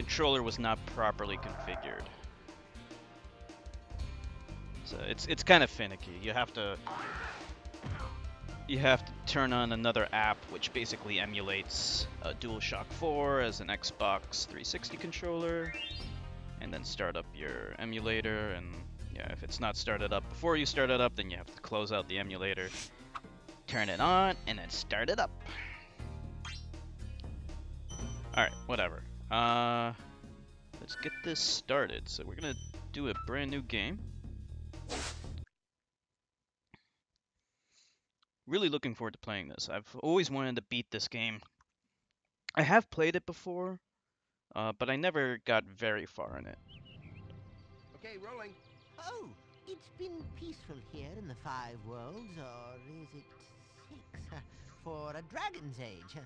controller was not properly configured. So it's kind of finicky. You have to turn on another app which basically emulates DualShock 4 as an Xbox 360 controller, and then start up your emulator. And yeah, if it's not started up before you start it up, then you have to close out the emulator, turn it on, and then start it up. Alright, whatever. Let's get this started. So we're gonna do a brand new game. Really looking forward to playing this. I've always wanted to beat this game. I have played it before, but I never got very far in it. Okay, rolling. Oh, it's been peaceful here in the Five Worlds, or is it 6? For a Dragon's Age.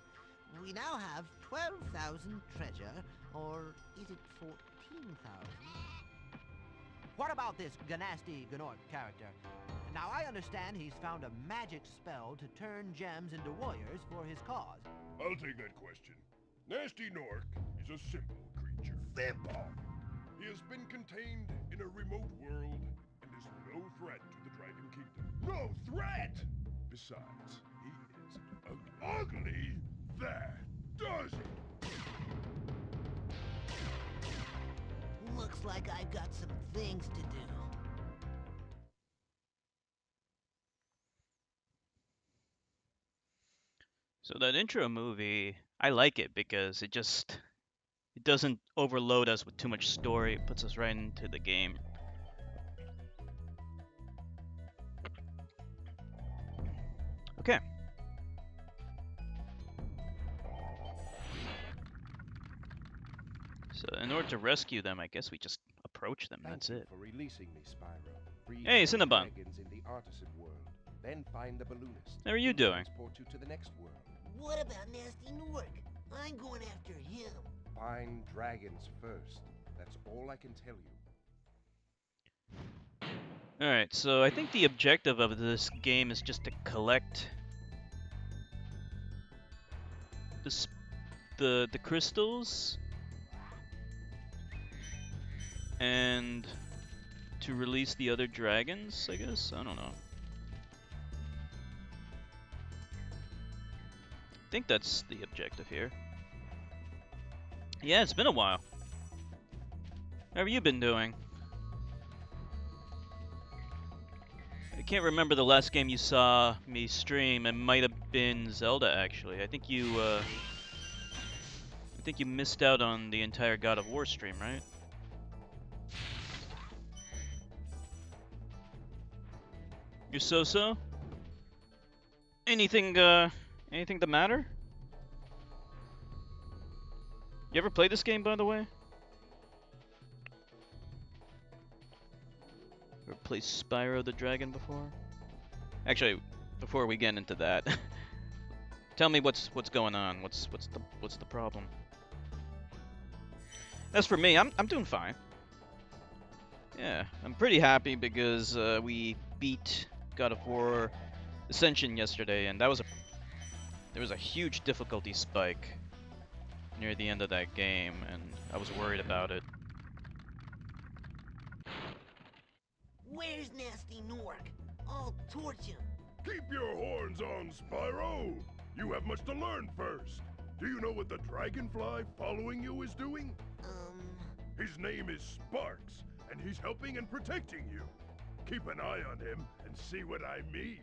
We now have 12,000 treasure, or is it 14,000? What about this Ganasty Gnorc character? Now, I understand he's found a magic spell to turn gems into warriors for his cause. I'll take that question. Nasty Nork is a simple creature. Simple! He has been contained in a remote world and is no threat to the Dragon Kingdom. No threat! Besides, he is ugly. That does it! Looks like I've got some things to do. So that intro movie, I like it because it doesn't overload us with too much story. It puts us right into the game. Okay. So in order to rescue them, I guess we just approach them. That's it. For releasing me, Spyro. Free Hey, Cinnabon. dragons in the artisan world. Then find the balloonist. How are you He'll doing? Transport you to the next world. What about Nasty Nork? I'm going after him. Find dragons first. That's all I can tell you. Alright, so I think the objective of this game is just to collect the crystals and to release the other dragons, I guess? I don't know. I think that's the objective here. Yeah, it's been a while. How have you been doing? I can't remember the last game you saw me stream. It might have been Zelda, actually. I think you missed out on the entire God of War stream, right? You're so-so? Anything the matter? You ever played this game, by the way? Ever played Spyro the Dragon before? Actually, before we get into that, tell me what's going on. What's the problem? As for me, I'm doing fine. Yeah, I'm pretty happy because we beat God of War Ascension yesterday, and there was a huge difficulty spike near the end of that game, and I was worried about it. Where's Nasty Nork? I'll torch him. Keep your horns on, Spyro! You have much to learn first. Do you know what the dragonfly following you is doing? His name is Sparks, and he's helping and protecting you. Keep an eye on him and see what I mean.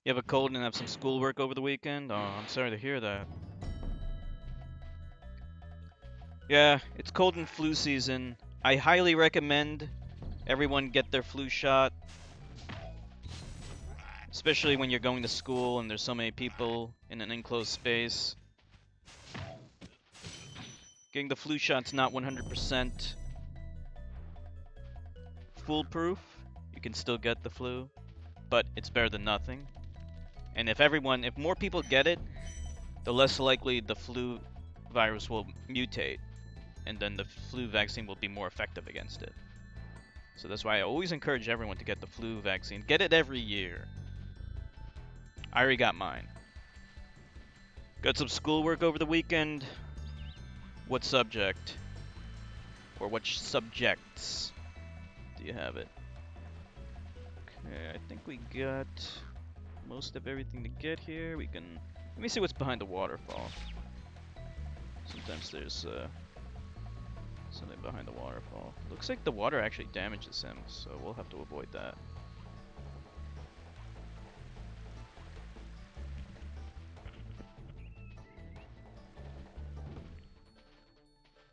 You have a cold and have some schoolwork over the weekend? Oh, I'm sorry to hear that. Yeah, it's cold and flu season. I highly recommend everyone get their flu shot. Especially when you're going to school and there's so many people in an enclosed space. Getting the flu shot's not 100% foolproof. You can still get the flu, but it's better than nothing. And if more people get it, the less likely the flu virus will mutate, and then the flu vaccine will be more effective against it. So that's why I always encourage everyone to get the flu vaccine. Get it every year. I already got mine. Got some schoolwork over the weekend. What subject? Or which subjects do you have it? Okay, I think we got most of everything to get here. We can... Let me see what's behind the waterfall. Sometimes there's something behind the waterfall. Looks like the water actually damages him, so we'll have to avoid that.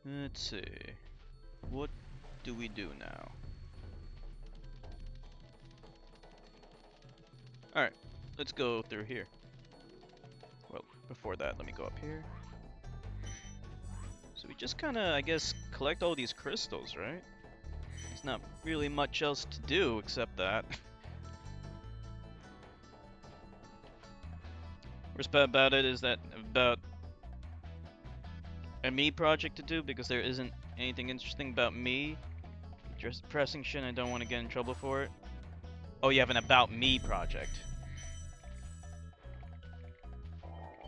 Let's see. What do we do now? Alright, let's go through here. Well, before that, let me go up here. So we just kind of, I guess, collect all these crystals, right? There's not really much else to do except that. Worst part about it is that about a me project to do, because there isn't anything interesting about me. Just pressing shit, I don't want to get in trouble for it. Oh, you have an about me project.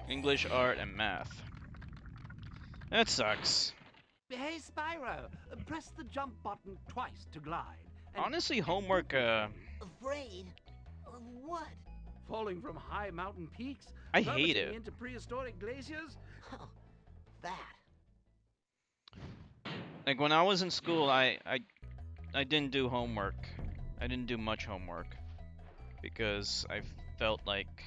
English, art, and math. That sucks. Hey, Spyro, press the jump button twice to glide. And Honestly, homework, Afraid? Of what? falling from high mountain peaks? I hate plummeting it. into prehistoric glaciers? Oh, that. Like when I was in school, I didn't do homework. I didn't do much homework because I felt like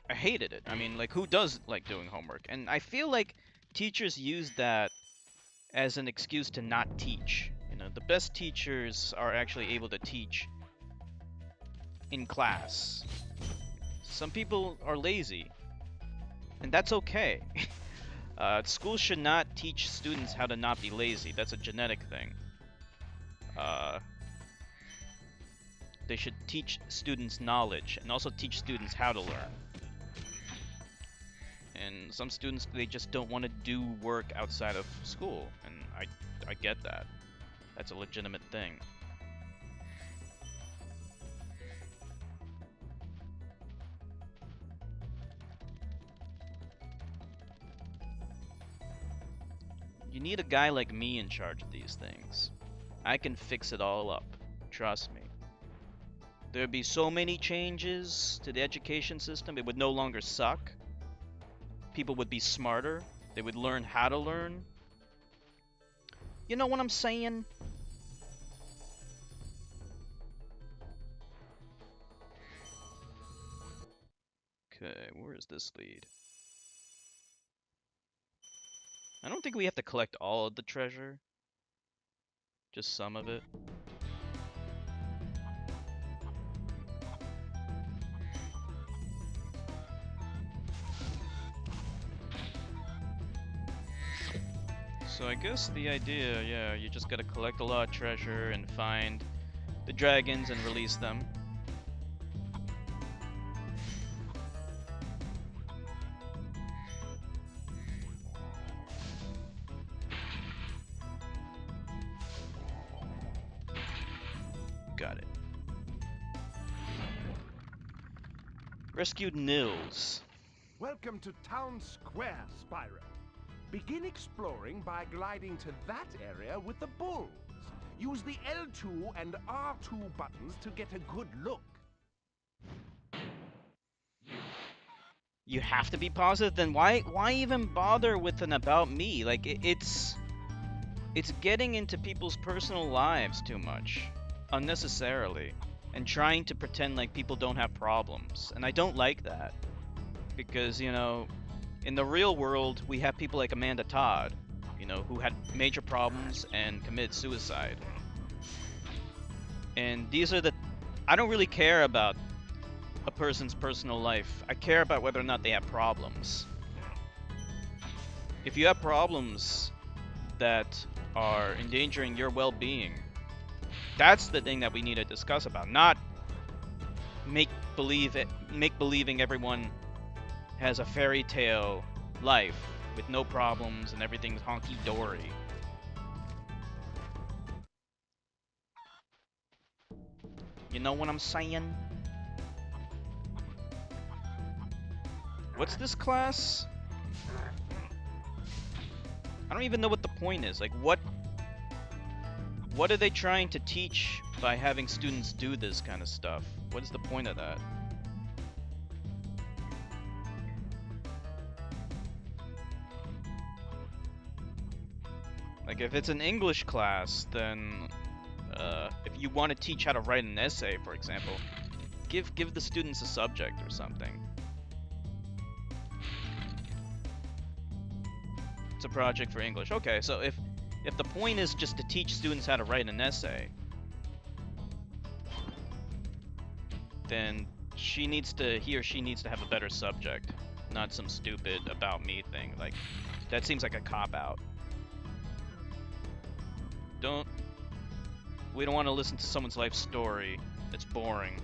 I hated it. I mean, like who does like doing homework? And I feel like teachers use that as an excuse to not teach. You know, the best teachers are actually able to teach in class. Some people are lazy, and that's okay. Schools should not teach students how to not be lazy. That's a genetic thing. They should teach students knowledge and also teach students how to learn. And some students, they just don't want to do work outside of school, and I get that. That's a legitimate thing. You need a guy like me in charge of these things. I can fix it all up. Trust me. There'd be so many changes to the education system, it would no longer suck. People would be smarter. They would learn how to learn. You know what I'm saying? Okay, where does this lead? I don't think we have to collect all of the treasure. Just some of it. So I guess the idea, yeah, you just gotta collect a lot of treasure and find the dragons and release them. Got it. Rescued Nils. Welcome to Town Square, Spyro. Begin exploring by gliding to that area with the bulls. Use the L2 and R2 buttons to get a good look. You have to be positive, then why even bother with an about me? Like it's getting into people's personal lives too much unnecessarily and trying to pretend like people don't have problems. And I don't like that because, you know, in the real world, we have people like Amanda Todd, you know, who had major problems and committed suicide. And these are the... I don't really care about a person's personal life. I care about whether or not they have problems. If you have problems that are endangering your well-being, that's the thing that we need to discuss about, not make-believing everyone has a fairy tale life with no problems and everything's honky-dory. You know what I'm saying? What's this class? I don't even know what the point is. Like, what are they trying to teach by having students do this kind of stuff? What is the point of that? Like, if it's an English class, then if you want to teach how to write an essay, for example, give the students a subject or something. It's a project for English. Okay, so if the point is just to teach students how to write an essay, then he or she needs to have a better subject, not some stupid about me thing. Like, that seems like a cop-out. We don't want to listen to someone's life story. It's boring.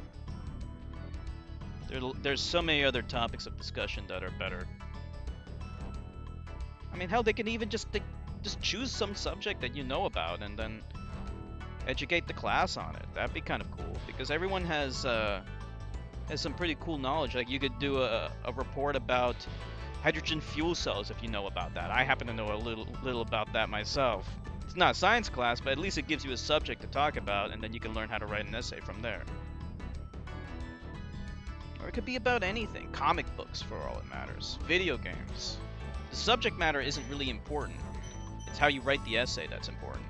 There's so many other topics of discussion that are better. I mean, hell, they can even just choose some subject that you know about and then educate the class on it. That'd be kind of cool, because everyone has some pretty cool knowledge. Like, you could do a report about hydrogen fuel cells if you know about that. I happen to know a little about that myself. It's not a science class, but at least it gives you a subject to talk about, and then you can learn how to write an essay from there. Or it could be about anything. Comic books, for all it matters. Video games. The subject matter isn't really important. It's how you write the essay that's important.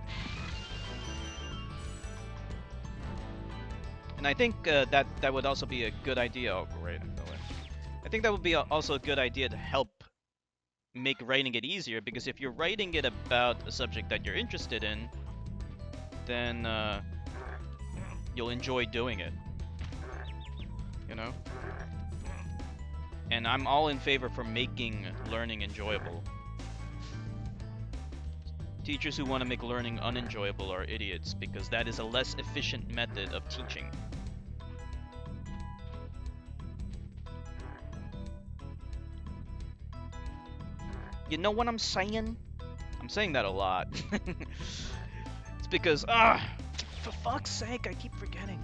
And I think that would also be a good idea. Oh, great, I fell in. I think that would be also a good idea to help make writing it easier, because if you're writing it about a subject that you're interested in, then you'll enjoy doing it, you know? And I'm all in favor for making learning enjoyable. Teachers who want to make learning unenjoyable are idiots, because that is a less efficient method of teaching. You know what I'm saying? I'm saying that a lot. It's because, for fuck's sake, I keep forgetting.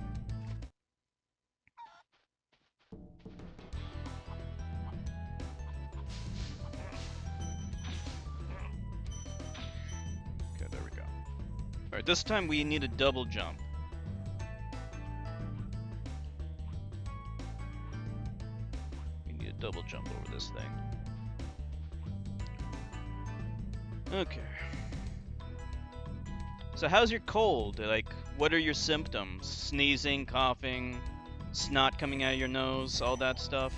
Okay, there we go. Alright, this time we need a double jump. We need a double jump over this thing. Okay. So how's your cold? Like, what are your symptoms? Sneezing, coughing, snot coming out of your nose, all that stuff?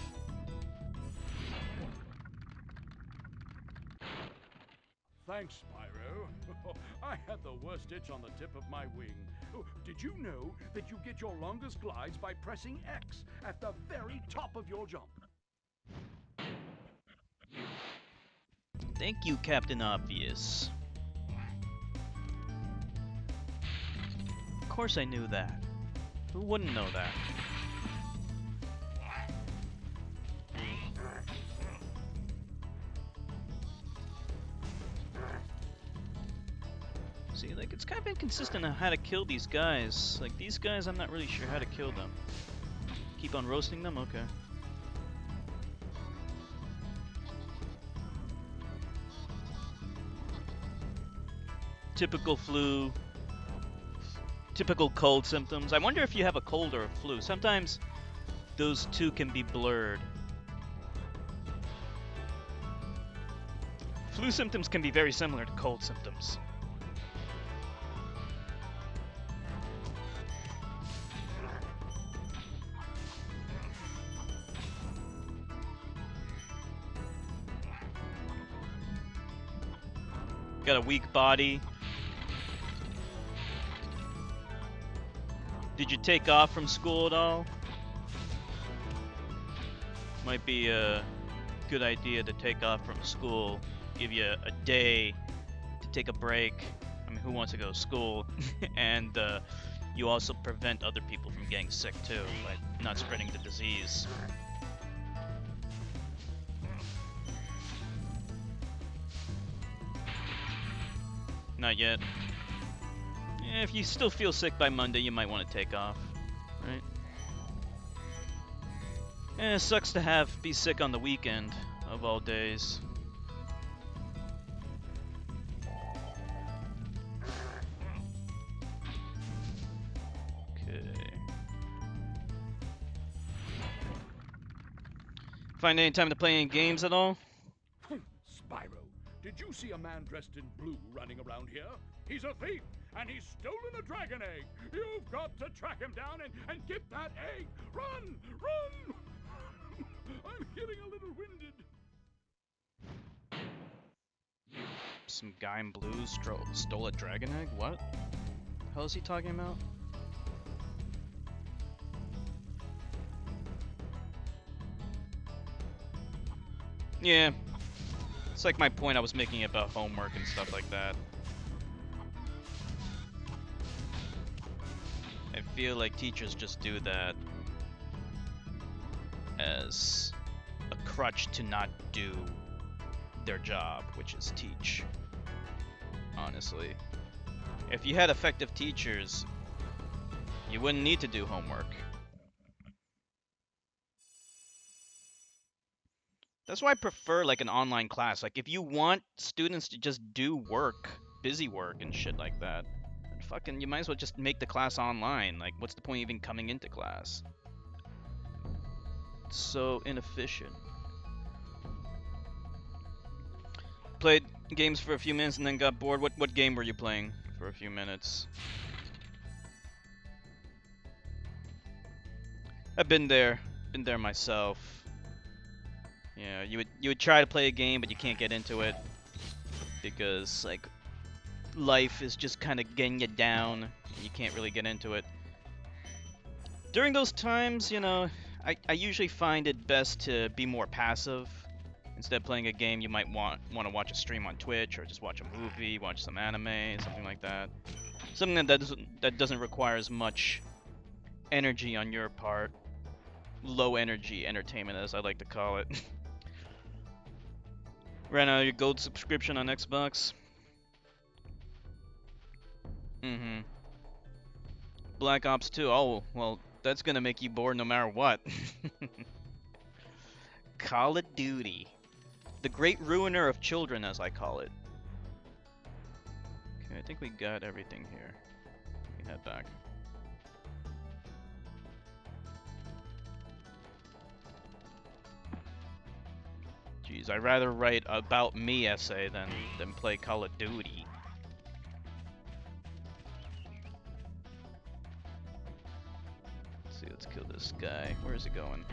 Thanks, Spyro. I had the worst itch on the tip of my wing. Oh, did you know that you get your longest glides by pressing X at the very top of your jump? Thank you, Captain Obvious. Of course I knew that. Who wouldn't know that? See, like, it's kind of inconsistent on how to kill these guys. Like, these guys, I'm not really sure how to kill them. Keep on roasting them? Okay. Typical flu, typical cold symptoms. I wonder if you have a cold or a flu. Sometimes those two can be blurred. Flu symptoms can be very similar to cold symptoms. Got a weak body. Did you take off from school at all? Might be a good idea to take off from school. Give you a day to take a break. I mean, who wants to go to school? And you also prevent other people from getting sick too, by not spreading the disease. Not yet. Yeah, if you still feel sick by Monday, you might want to take off, right? Yeah, it sucks to be sick on the weekend of all days. Find any time to play any games at all? Spyro, did you see a man dressed in blue running around here? He's a thief, and he's stolen a dragon egg. You've got to track him down and get that egg. Run! Run! I'm getting a little winded. Some guy in blue stole a dragon egg? What? The hell is he talking about? Yeah. It's like my point I was making about homework and stuff like that. I feel like teachers just do that as a crutch to not do their job, which is teach. Honestly. If you had effective teachers, you wouldn't need to do homework. That's why I prefer like an online class. Like if you want students to just do work, busy work and shit like that, then fucking you might as well just make the class online. Like what's the point of even coming into class? It's so inefficient. Played games for a few minutes and then got bored. What game were you playing for a few minutes? I've been there myself. Yeah, you would try to play a game, but you can't get into it because like life is just kind of getting you down. And you can't really get into it. During those times, you know, I usually find it best to be more passive. Instead of playing a game, you might want to watch a stream on Twitch or just watch a movie, watch some anime, something like that. Something that doesn't require as much energy on your part. Low energy entertainment, as I like to call it. Right now, your gold subscription on Xbox. Mm-hmm. Black Ops 2. Oh, well, that's gonna make you bored no matter what. Call of Duty. The great ruiner of children, as I call it. Okay, I think we got everything here. We can head back. Jeez, I'd rather write about me essay than play Call of Duty. Let's see, let's kill this guy. Where is he going?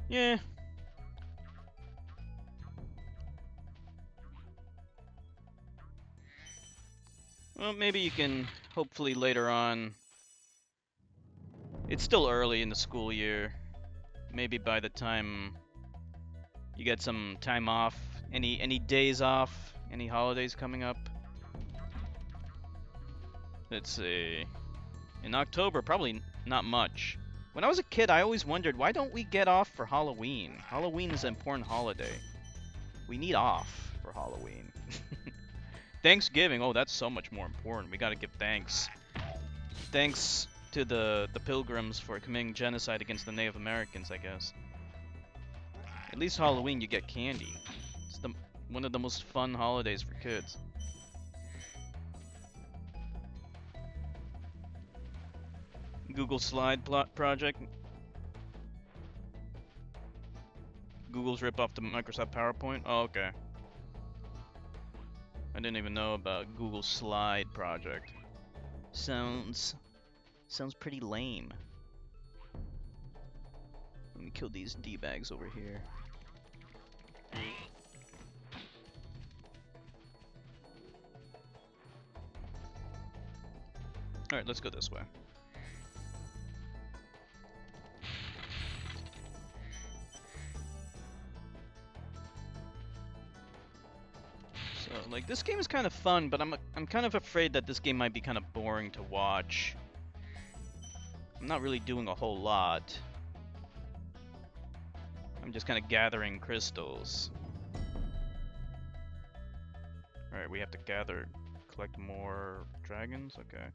Yeah. Well, maybe you can, hopefully later on. It's still early in the school year. Maybe by the time you get some time off, any days off, any holidays coming up. Let's see. In October, probably not much. When I was a kid, I always wondered, why don't we get off for Halloween? Halloween is an important holiday. We need off for Halloween. Thanksgiving, oh, that's so much more important. We gotta give thanks. Thanks to the Pilgrims for committing genocide against the Native Americans, I guess. At least Halloween, you get candy. It's one of the most fun holidays for kids. Google Slide project. Google's rip off the Microsoft PowerPoint. Oh, okay. I didn't even know about Google Slide project. Sounds pretty lame. Let me kill these D-bags over here. Alright, let's go this way. So, like, this game is kind of fun, but I'm kind of afraid that this game might be kind of boring to watch. I'm not really doing a whole lot. I'm just kind of gathering crystals. Alright, we have to collect more dragons? Okay.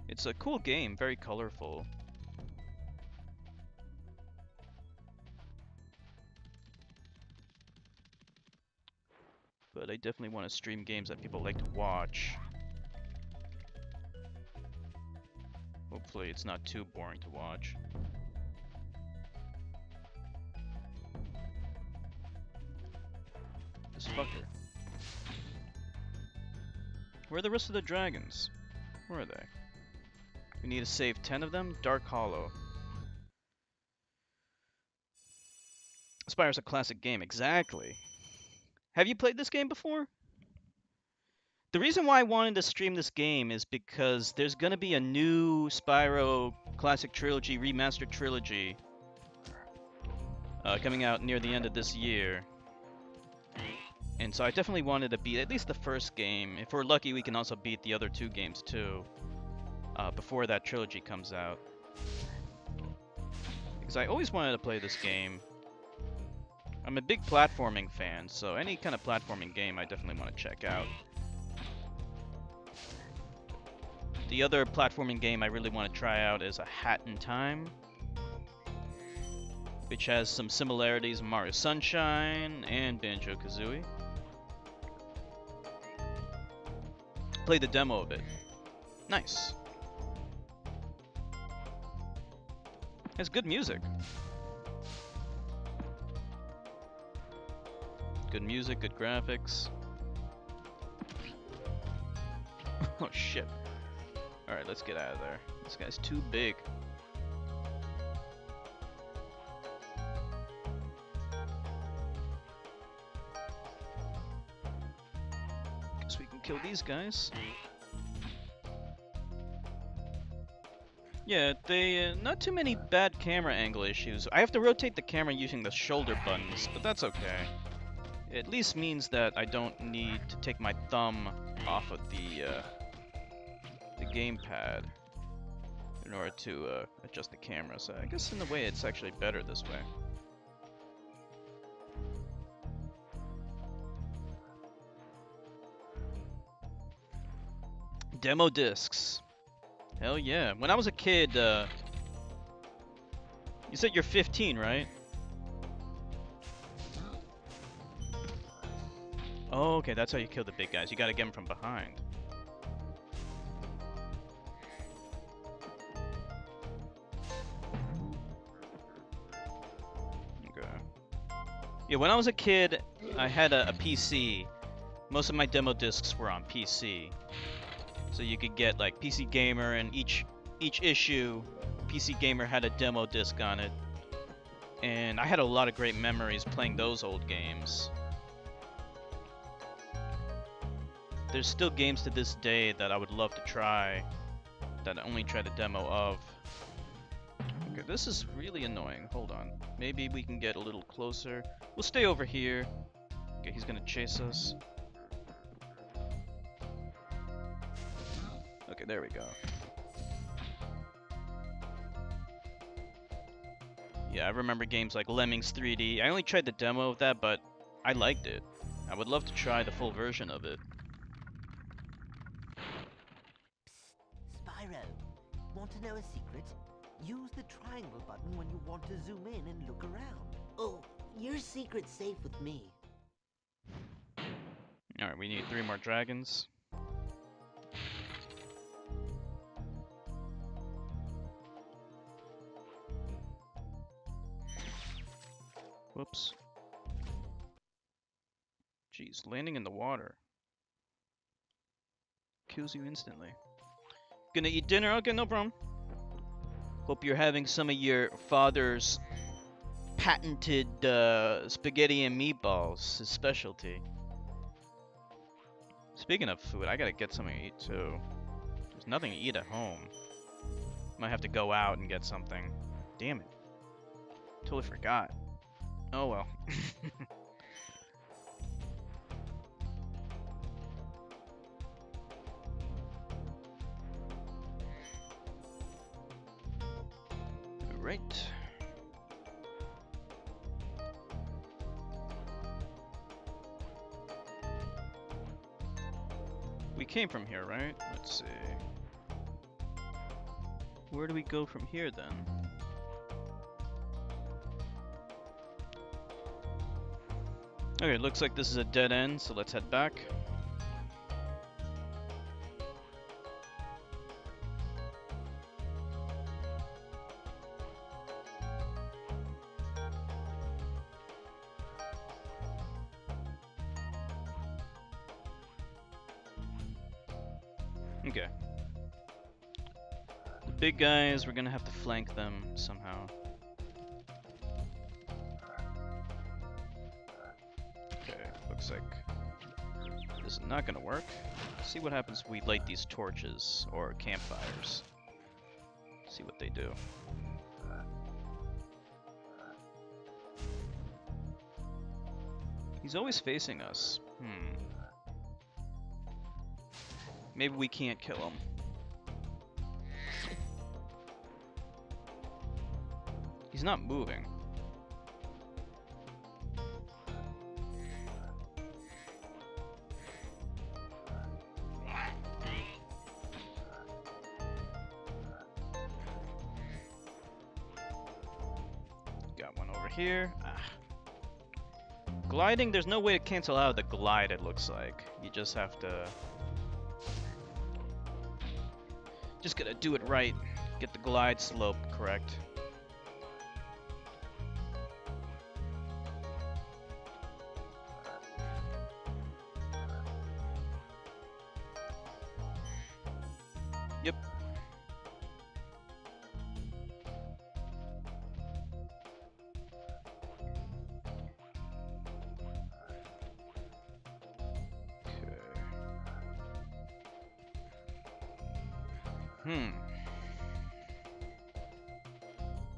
It's a cool game, very colorful. But I definitely want to stream games that people like to watch. hopefully it's not too boring to watch. This fucker. Where are the rest of the dragons? Where are they? We need to save 10 of them? Dark Hollow. Spyro's a classic game, exactly. Have you played this game before? The reason why I wanted to stream this game is because there's gonna be a new Spyro Classic Trilogy, Remastered Trilogy, coming out near the end of this year. And so I definitely wanted to beat at least the first game. If we're lucky, we can also beat the other 2 games too, before that trilogy comes out. Because I always wanted to play this game. I'm a big platforming fan, so any kind of platforming game I definitely want to check out. The other platforming game I really want to try out is A Hat in Time, which has some similarities with Mario Sunshine and Banjo-Kazooie. Play the demo of it. Nice. Has good music. Good music, good graphics. Oh shit. Alright, let's get out of there. This guy's too big. Guess we can kill these guys. Yeah, they not too many bad camera angle issues. I have to rotate the camera using the shoulder buttons, but that's okay. It at least means that I don't need to take my thumb off of the gamepad in order to adjust the camera. So I guess in a way it's actually better this way. Demo discs. Hell yeah. When I was a kid, you said you're 15, right? Oh, okay, that's how you kill the big guys. You gotta get them from behind. Okay. Yeah, when I was a kid, I had a PC. Most of my demo discs were on PC. So you could get like PC Gamer, and each issue, PC Gamer had a demo disc on it. And I had a lot of great memories playing those old games. There's still games to this day that I would love to try, that I only tried a demo of. Okay, this is really annoying. Hold on. Maybe we can get a little closer. We'll stay over here. Okay, he's gonna chase us. Okay, there we go. Yeah, I remember games like Lemmings 3D. I only tried the demo of that, but I liked it. I would love to try the full version of it. Spyro, want to know a secret? Use the triangle button when you want to zoom in and look around. Oh, your secret's safe with me. Alright, we need 3 more dragons. Whoops. Jeez, landing in the water kills you instantly. Gonna eat dinner? Okay, no problem. Hope you're having some of your father's patented spaghetti and meatballs, his specialty. Speaking of food, I gotta get something to eat too. There's nothing to eat at home. Might have to go out and get something. Damn it. Totally forgot. Oh well. Right. We came from here, right? Let's see. Where do we go from here then? Okay, looks like this is a dead end, so let's head back. Okay. The big guys, we're gonna have to flank them somehow. Okay, looks like this is not gonna work. See what happens if we light these torches or campfires. See what they do. He's always facing us. Maybe we can't kill him. He's not moving. Got one over here. Gliding, there's no way to cancel out the glide, it looks like. You just have to... Just gotta do it right. Get the glide slope correct. Yep.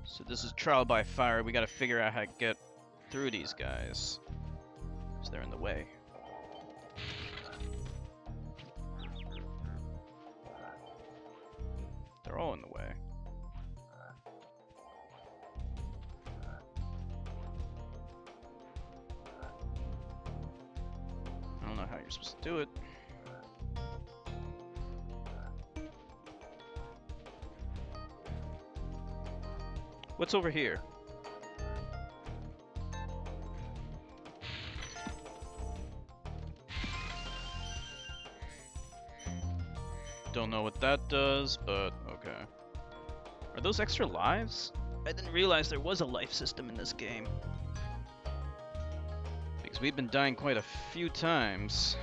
So this is trial by fire. We gotta figure out how to get through these guys, because they're in the way. They're all in the way. I don't know how you're supposed to do it. What's over here? Don't know what that does, but okay. Are those extra lives? I didn't realize there was a life system in this game. Because we've been dying quite a few times.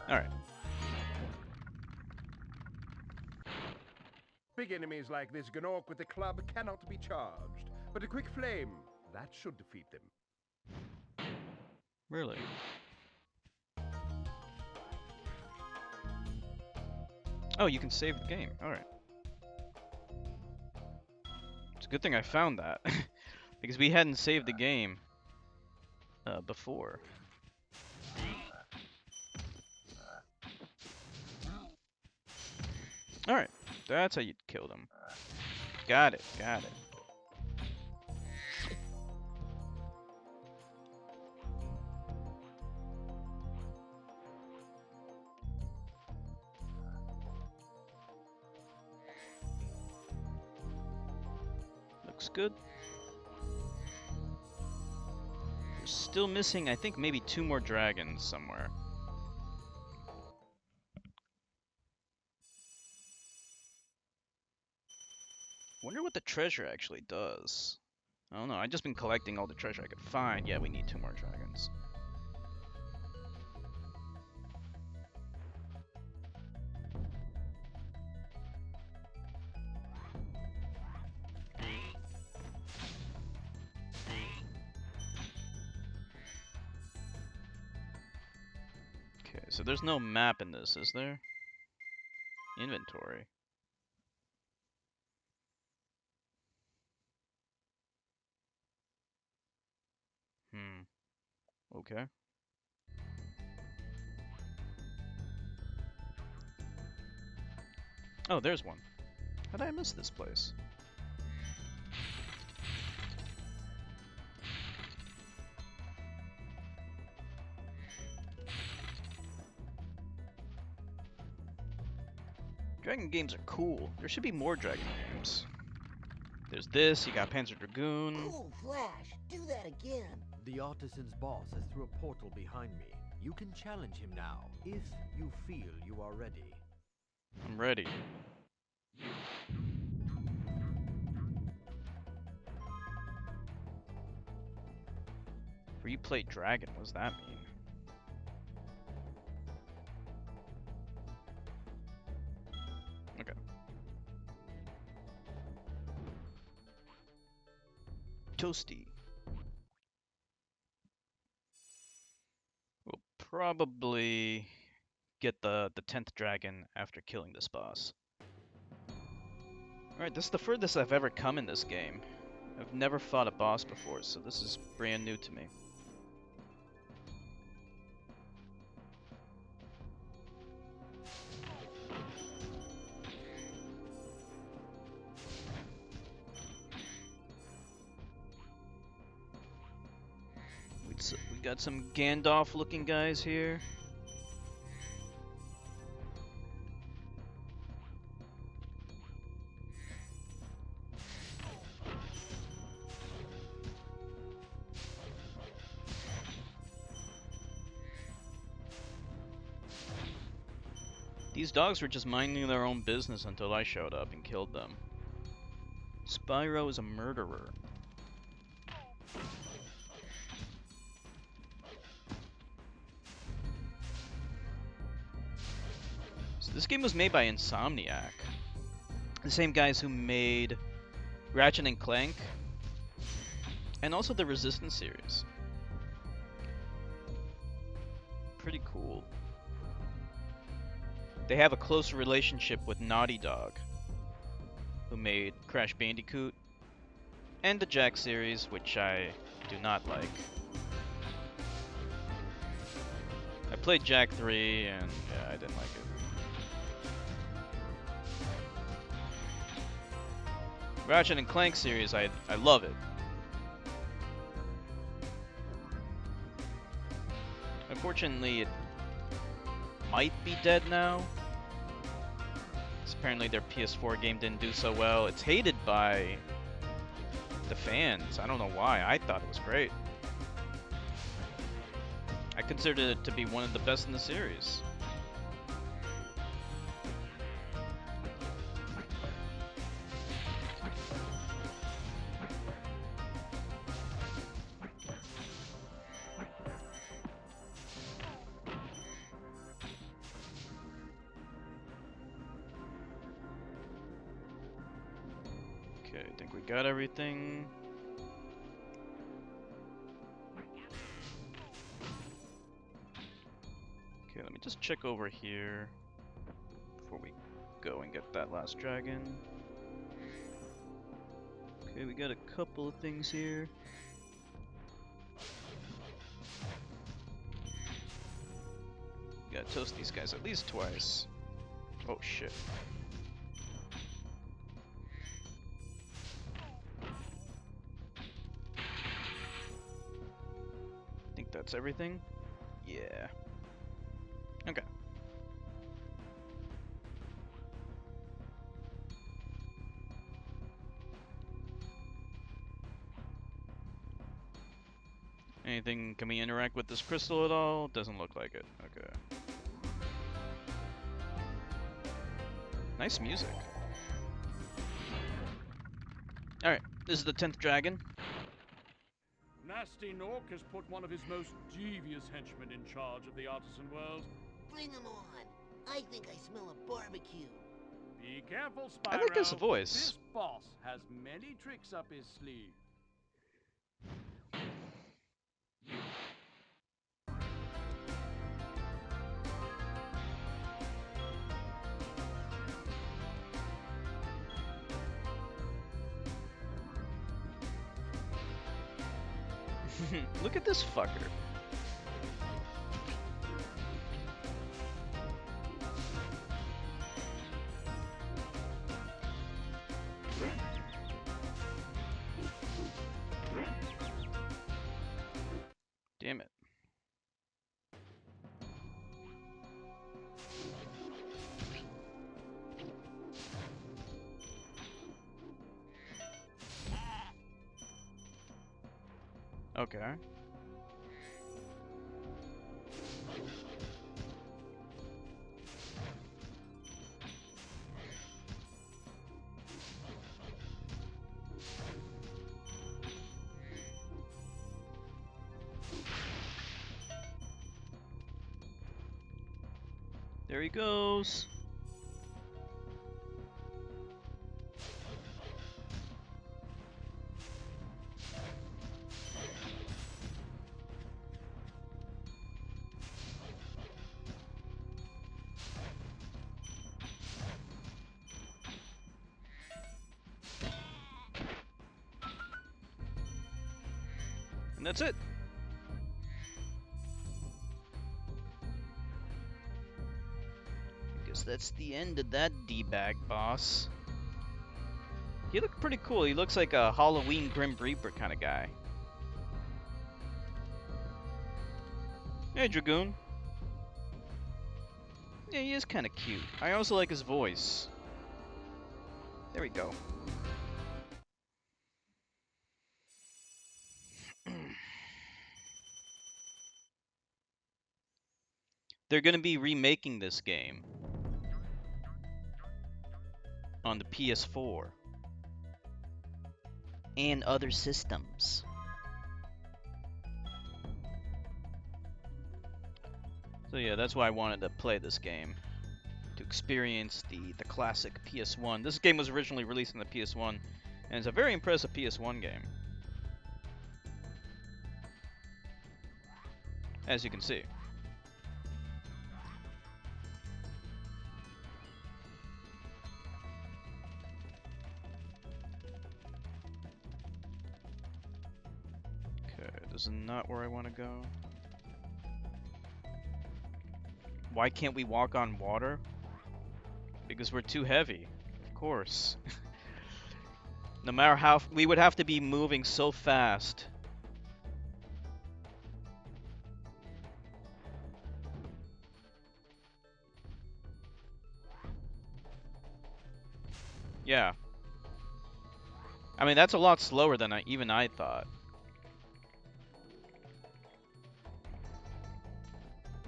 Alright. Big enemies like this Gnorc with the club cannot be charged, but a quick flame, that should defeat them. Really? Oh, you can save the game. Alright. It's a good thing I found that. Because we hadn't saved the game before. Alright, that's how you kill them. Got it, got it. Looks good. We're still missing, I think, maybe 2 more dragons somewhere. Wonder what the treasure actually does. I don't know, I've just been collecting all the treasure I could find. Yeah, we need 2 more dragons. Okay, so there's no map in this, is there? Inventory. Okay. Oh, there's one. How did I miss this place? Dragon games are cool. There should be more Dragon games. There's this, you got Panzer Dragoon. Cool, Flash. Do that again. The artisan's boss has threw a portal behind me. You can challenge him now, if you feel you are ready. I'm ready. Replay dragon, what does that mean? Okay. Toasty. We'll probably get the 10th dragon after killing this boss. Alright, this is the furthest I've ever come in this game. I've never fought a boss before, so this is brand new to me. We got some Gandalf looking guys here. These dogs were just minding their own business until I showed up and killed them. Spyro is a murderer. So this game was made by Insomniac. The same guys who made Ratchet and Clank and also the Resistance series. Pretty cool. They have a close relationship with Naughty Dog, who made Crash Bandicoot and the Jak series, which I do not like. I played Jak 3 and yeah, I didn't like it. Ratchet and Clank series, I love it. Unfortunately, it might be dead now. Apparently their PS4 game didn't do so well. It's hated by the fans. I don't know why. I thought it was great. I considered it to be one of the best in the series. Okay, I think we got everything. Okay, let me just check over here before we go and get that last dragon. Okay, we got a couple of things here. We gotta toast these guys at least twice. Oh shit. That's everything? Yeah. Okay. Anything, can we interact with this crystal at all? Doesn't look like it. Okay. Nice music. Alright, this is the 10th dragon. Nasty Nork has put one of his most devious henchmen in charge of the artisan world. Bring him on. I think I smell a barbecue. Be careful, Spyro. I like his voice. This boss has many tricks up his sleeve. Look at this fucker. Damn it. Okay. There he goes. And that's it. I guess that's the end of that D-bag boss. He looked pretty cool. He looks like a Halloween Grim Reaper kind of guy. Hey, Dragoon. Yeah, he is kind of cute. I also like his voice. There we go. They're going to be remaking this game on the PS4 and other systems. So yeah, that's why I wanted to play this game, to experience the classic PS1. This game was originally released on the PS1, and it's a very impressive PS1 game, as you can see. Okay, this is not where I want to go. Why can't we walk on water? Because we're too heavy, of course. No matter how, we would have to be moving so fast. Yeah. I mean, that's a lot slower than even I thought.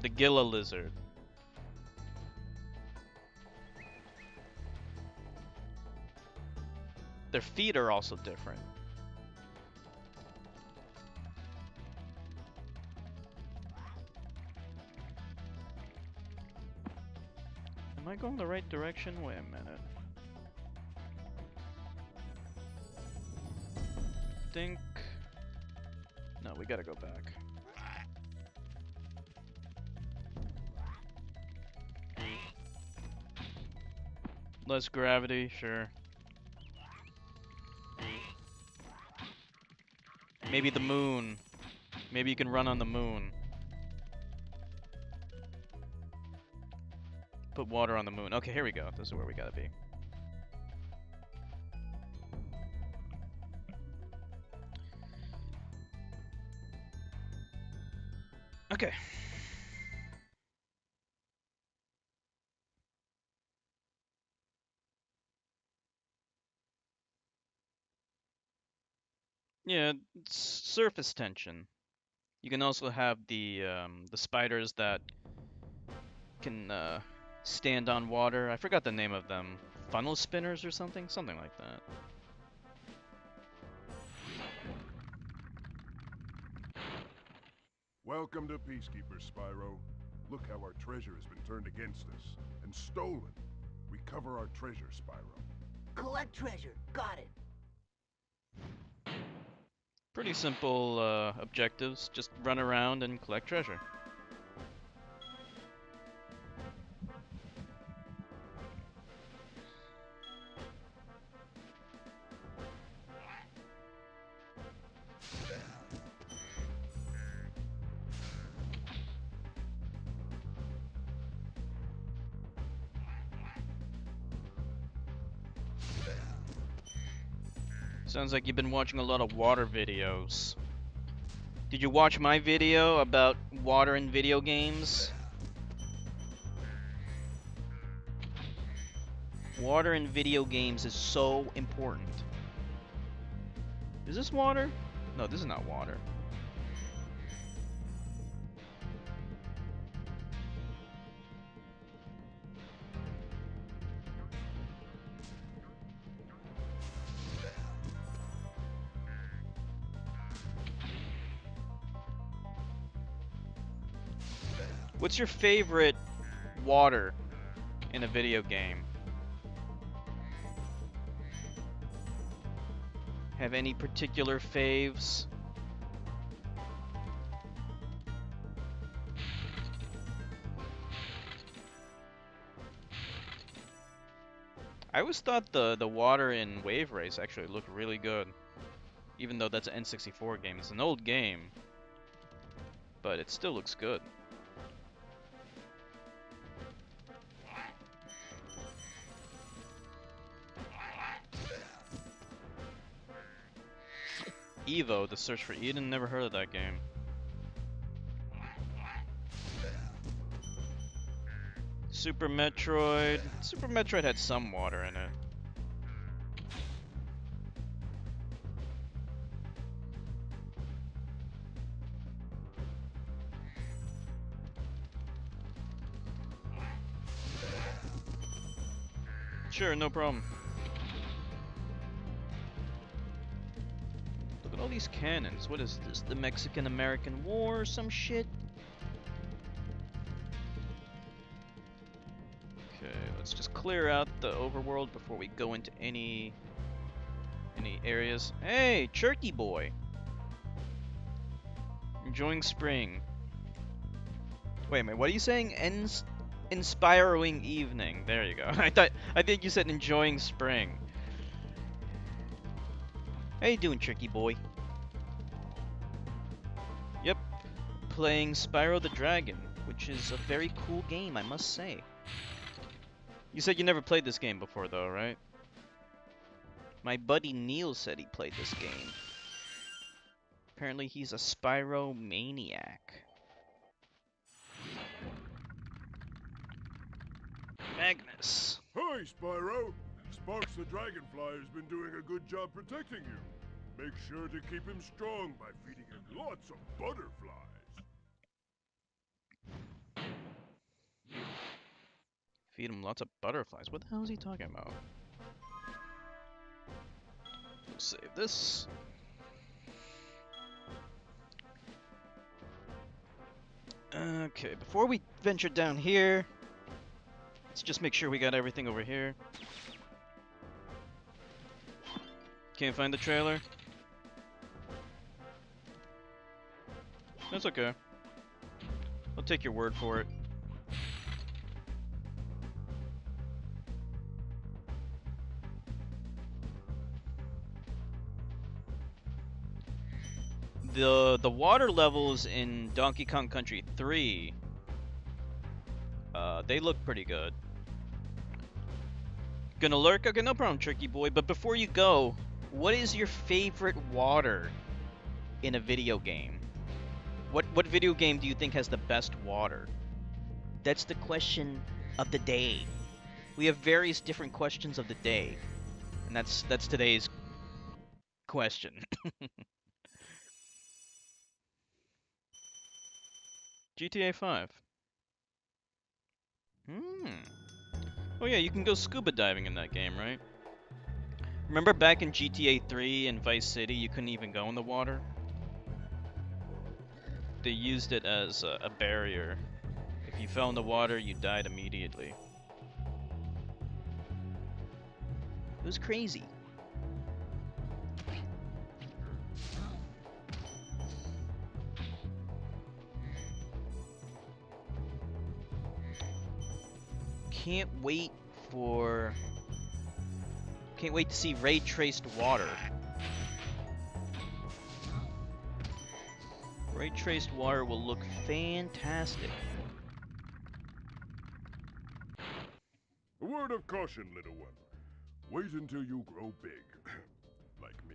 The Gila lizard. Their feet are also different. Am I going the right direction? Wait a minute. Think... No, we gotta go back. Less gravity, sure. Maybe the moon. Maybe you can run on the moon. Put water on the moon. Okay, here we go. This is where we gotta be. Okay. Yeah, it's surface tension. You can also have the spiders that can stand on water. I forgot the name of them. Funnel spinners or something? Something like that. Welcome to Peacekeeper, Spyro. Look how our treasure has been turned against us and stolen. Recover our treasure, Spyro. Collect treasure. Got it. Pretty simple objectives. Just run around and collect treasure. Sounds like you've been watching a lot of water videos. Did you watch my video about water in video games? Water in video games is so important. Is this water? No, this is not water. What's your favorite water in a video game? Have any particular faves? I always thought the water in Wave Race actually looked really good. Even though that's an N64 game. It's an old game. But it still looks good. Evo, The Search for Eden, never heard of that game. Super Metroid. Super Metroid had some water in it. Sure, no problem. Look at all these cannons. What is this? The Mexican-American War or some shit? Okay, let's just clear out the overworld before we go into any areas. Hey, Turkey Boy! Enjoying spring. Wait a minute, what are you saying? Inspiring evening. There you go. I think you said enjoying spring. How you doing, Turkey Boy? Yep, playing Spyro the Dragon, which is a very cool game, I must say. You said you never played this game before, though, right? My buddy Neil said he played this game. Apparently he's a Spyro maniac. Magnus. Hi, Spyro. Sparks the Dragonfly has been doing a good job protecting you. Make sure to keep him strong by feeding him lots of butterflies. Feed him lots of butterflies. What the hell is he talking about? Let's save this. Okay, before we venture down here, let's just make sure we got everything over here. Can't find the trailer? That's okay. I'll take your word for it. The water levels in Donkey Kong Country 3, they look pretty good. Gonna lurk? Okay, no problem, Turkey Boy. But before you go, what is your favorite water in a video game? What video game do you think has the best water? That's the question of the day. We have various different questions of the day, and that's today's question. GTA 5. Oh yeah, you can go scuba diving in that game, right? Remember back in GTA 3 and Vice City, you couldn't even go in the water? They used it as a barrier. If you fell in the water, you died immediately. It was crazy. Can't wait to see ray traced water. Ray traced water will look fantastic. A word of caution, little one. Wait until you grow big, like me,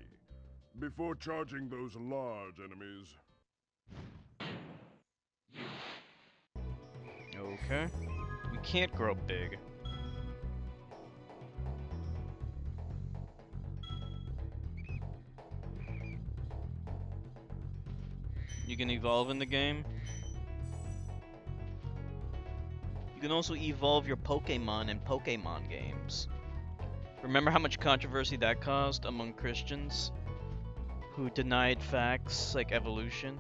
before charging those large enemies. Okay. We can't grow big. You can evolve in the game. You can also evolve your Pokemon in Pokemon games. Remember how much controversy that caused among Christians who denied facts like evolution?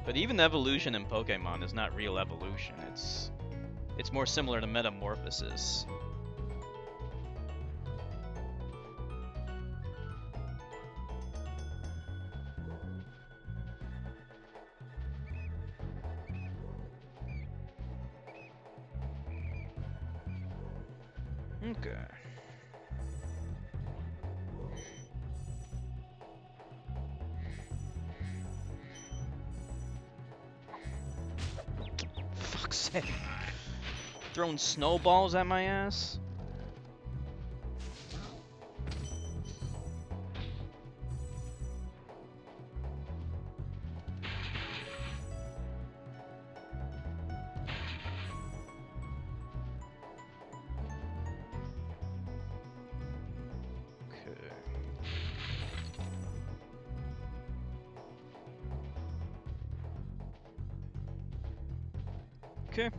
But even evolution in Pokemon is not real evolution. It's more similar to metamorphosis. Okay. Fuck's sake. Throwing snowballs at my ass? Okay.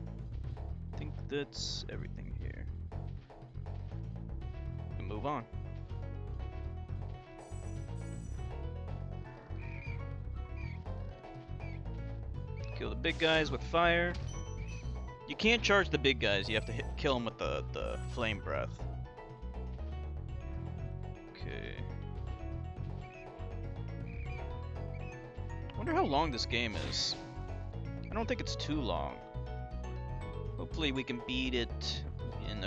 I think that's everything here. We move on. Kill the big guys with fire. You can't charge the big guys, you have to kill them with the flame breath. Okay. Wonder how long this game is. I don't think it's too long. Hopefully we can beat it in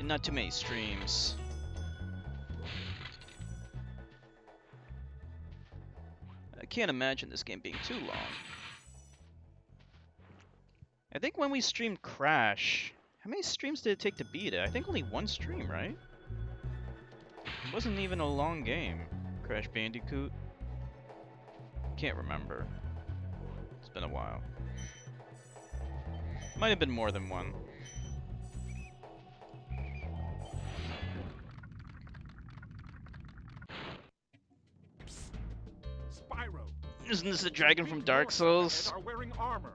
not too many streams. I can't imagine this game being too long. I think when we streamed Crash, how many streams did it take to beat it? I think only one stream, right? It wasn't even a long game. Crash Bandicoot. Can't remember. It's been a while. Might have been more than one. Spyro. Isn't this a dragon from Dark Souls? Are wearing armor.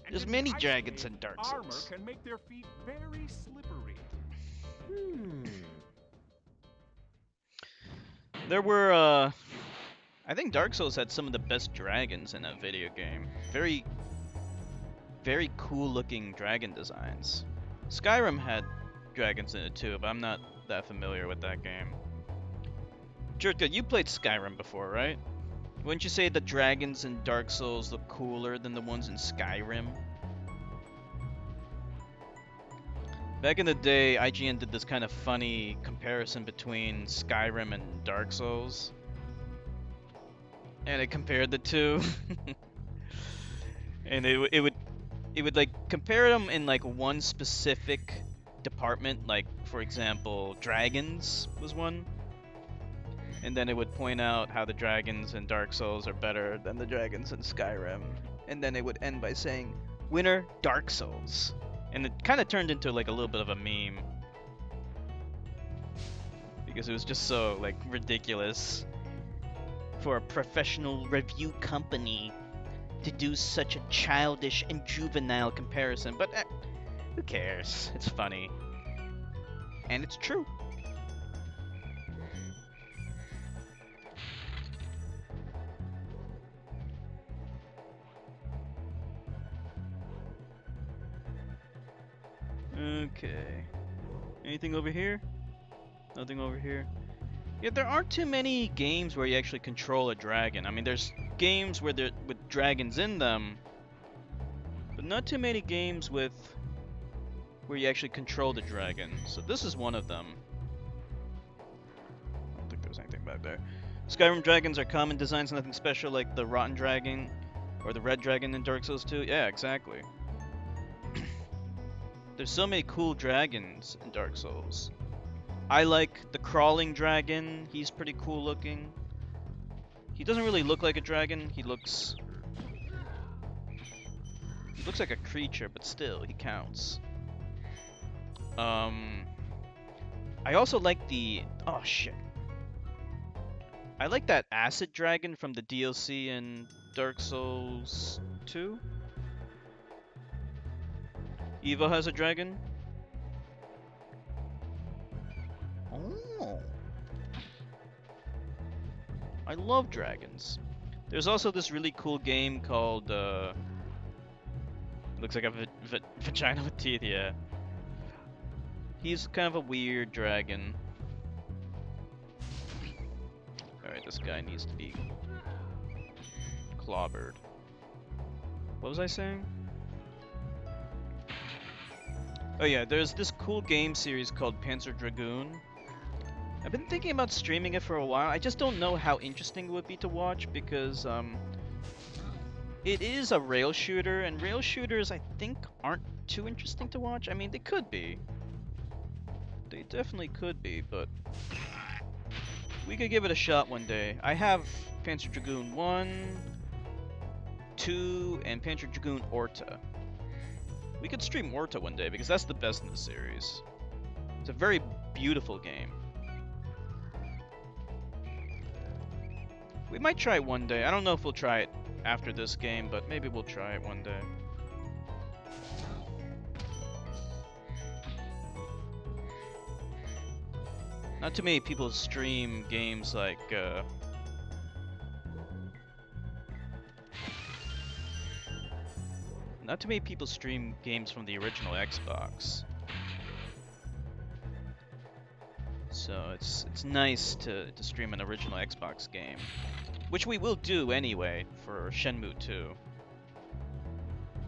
And There's in many ice dragons skating, in Dark armor Souls. can make their feet very slippery. There were, I think Dark Souls had some of the best dragons in a video game. Very, very cool looking dragon designs. Skyrim had dragons in it too, but I'm not that familiar with that game. Jertka, you played Skyrim before, right? Wouldn't you say the dragons in Dark Souls look cooler than the ones in Skyrim? Back in the day, IGN did this kind of funny comparison between Skyrim and Dark Souls. And it compared the two. And it would like compare them in like one specific department, like for example, dragons was one. And then it would point out how the dragons in Dark Souls are better than the dragons in Skyrim. And then it would end by saying, winner, Dark Souls. And it kind of turned into like a little bit of a meme. Because it was just so like ridiculous for a professional review company to do such a childish and juvenile comparison. But who cares? It's funny. And it's true. Okay. Anything over here? Nothing over here. Yeah, there aren't too many games where you actually control a dragon. I mean, there's games where with dragons in them, but not too many games with where you actually control the dragon. So this is one of them. I don't think there's anything back there. Skyrim dragons are common designs, nothing special like the Rotten Dragon or the Red Dragon in Dark Souls 2. Yeah, exactly. There's so many cool dragons in Dark Souls. I like the crawling dragon. He's pretty cool looking. He doesn't really look like a dragon. He looks like a creature, but still, he counts. I also like the... Oh, shit. I like that acid dragon from the DLC in Dark Souls 2. Eva has a dragon. Oh. I love dragons. There's also this really cool game called, looks like a vagina with teeth, yeah. He's kind of a weird dragon. Alright, this guy needs to be clobbered. What was I saying? Oh yeah, there's this cool game series called Panzer Dragoon. I've been thinking about streaming it for a while. I just don't know how interesting it would be to watch because it is a rail shooter, and rail shooters I think aren't too interesting to watch. I mean, they could be. They definitely could be, but we could give it a shot one day. I have Panzer Dragoon 1, 2, and Panzer Dragoon Orta. We could stream Orta one day because that's the best in the series. It's a very beautiful game. We might try it one day. I don't know if we'll try it after this game, but maybe we'll try it one day. Not too many people stream games like, not too many people stream games from the original Xbox. So it's nice to stream an original Xbox game. Which we will do anyway for Shenmue 2.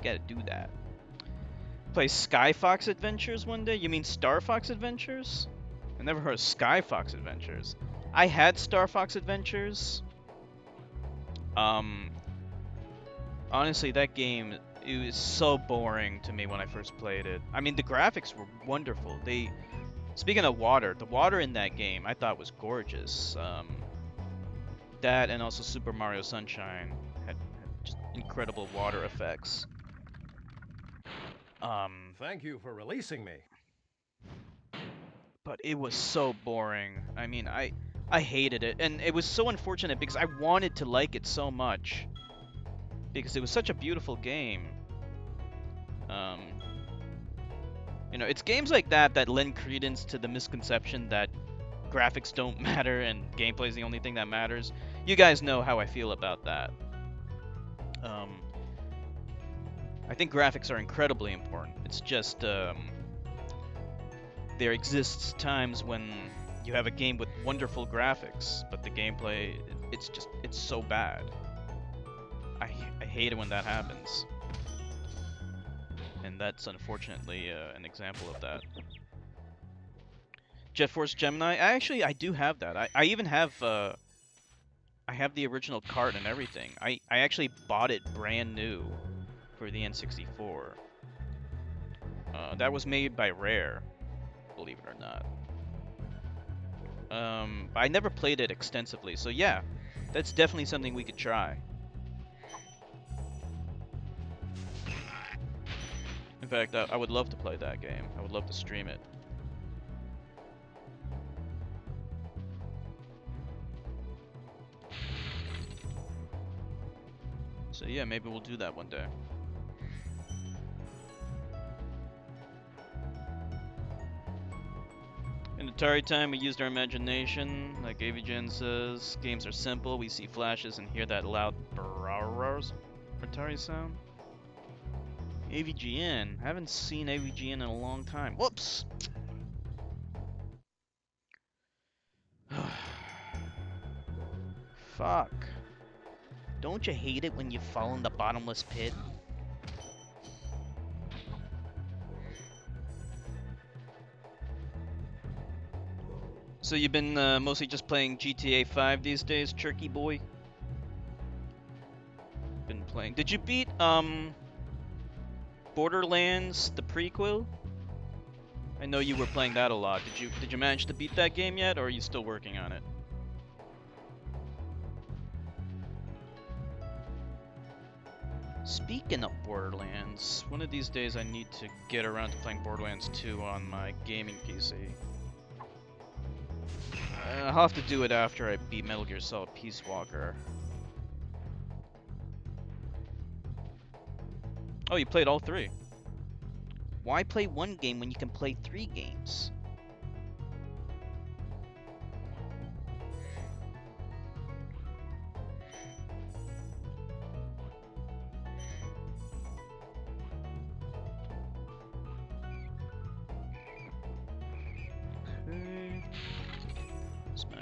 Gotta do that. Play Sky Fox Adventures one day? You mean Star Fox Adventures? I never heard of Sky Fox Adventures. I had Star Fox Adventures. Honestly, that game, it was so boring to me when I first played it. I mean, the graphics were wonderful. Speaking of water, the water in that game I thought was gorgeous. That and also Super Mario Sunshine had just incredible water effects. Thank you for releasing me. But it was so boring. I mean, I hated it, and it was so unfortunate because I wanted to like it so much because it was such a beautiful game. You know, it's games like that that lend credence to the misconception that graphics don't matter and gameplay is the only thing that matters. You guys know how I feel about that. I think graphics are incredibly important. It's just there exists times when you have a game with wonderful graphics, but the gameplay, it's so bad. I hate it when that happens. And that's unfortunately an example of that. Jet Force Gemini, I do have that. I even have I have the original cart and everything. I actually bought it brand new for the N64. That was made by Rare, believe it or not. I never played it extensively, so yeah, that's definitely something we could try. In fact, I would love to play that game. I would love to stream it. So yeah, maybe we'll do that one day. In Atari time, we used our imagination. Like AVGen says, games are simple. We see flashes and hear that loud brrrrs Atari sound. AVGN. I haven't seen AVGN in a long time. Whoops! Fuck. Don't you hate it when you fall in the bottomless pit? So you've been mostly just playing GTA 5 these days, Turkey boy? Been playing. Did you beat Borderlands, the prequel? I know you were playing that a lot. Did you manage to beat that game yet, or are you still working on it? Speaking of Borderlands, one of these days I need to get around to playing Borderlands 2 on my gaming PC. I'll have to do it after I beat Metal Gear Solid Peace Walker. Oh, you played all three. Why play one game when you can play 3 games?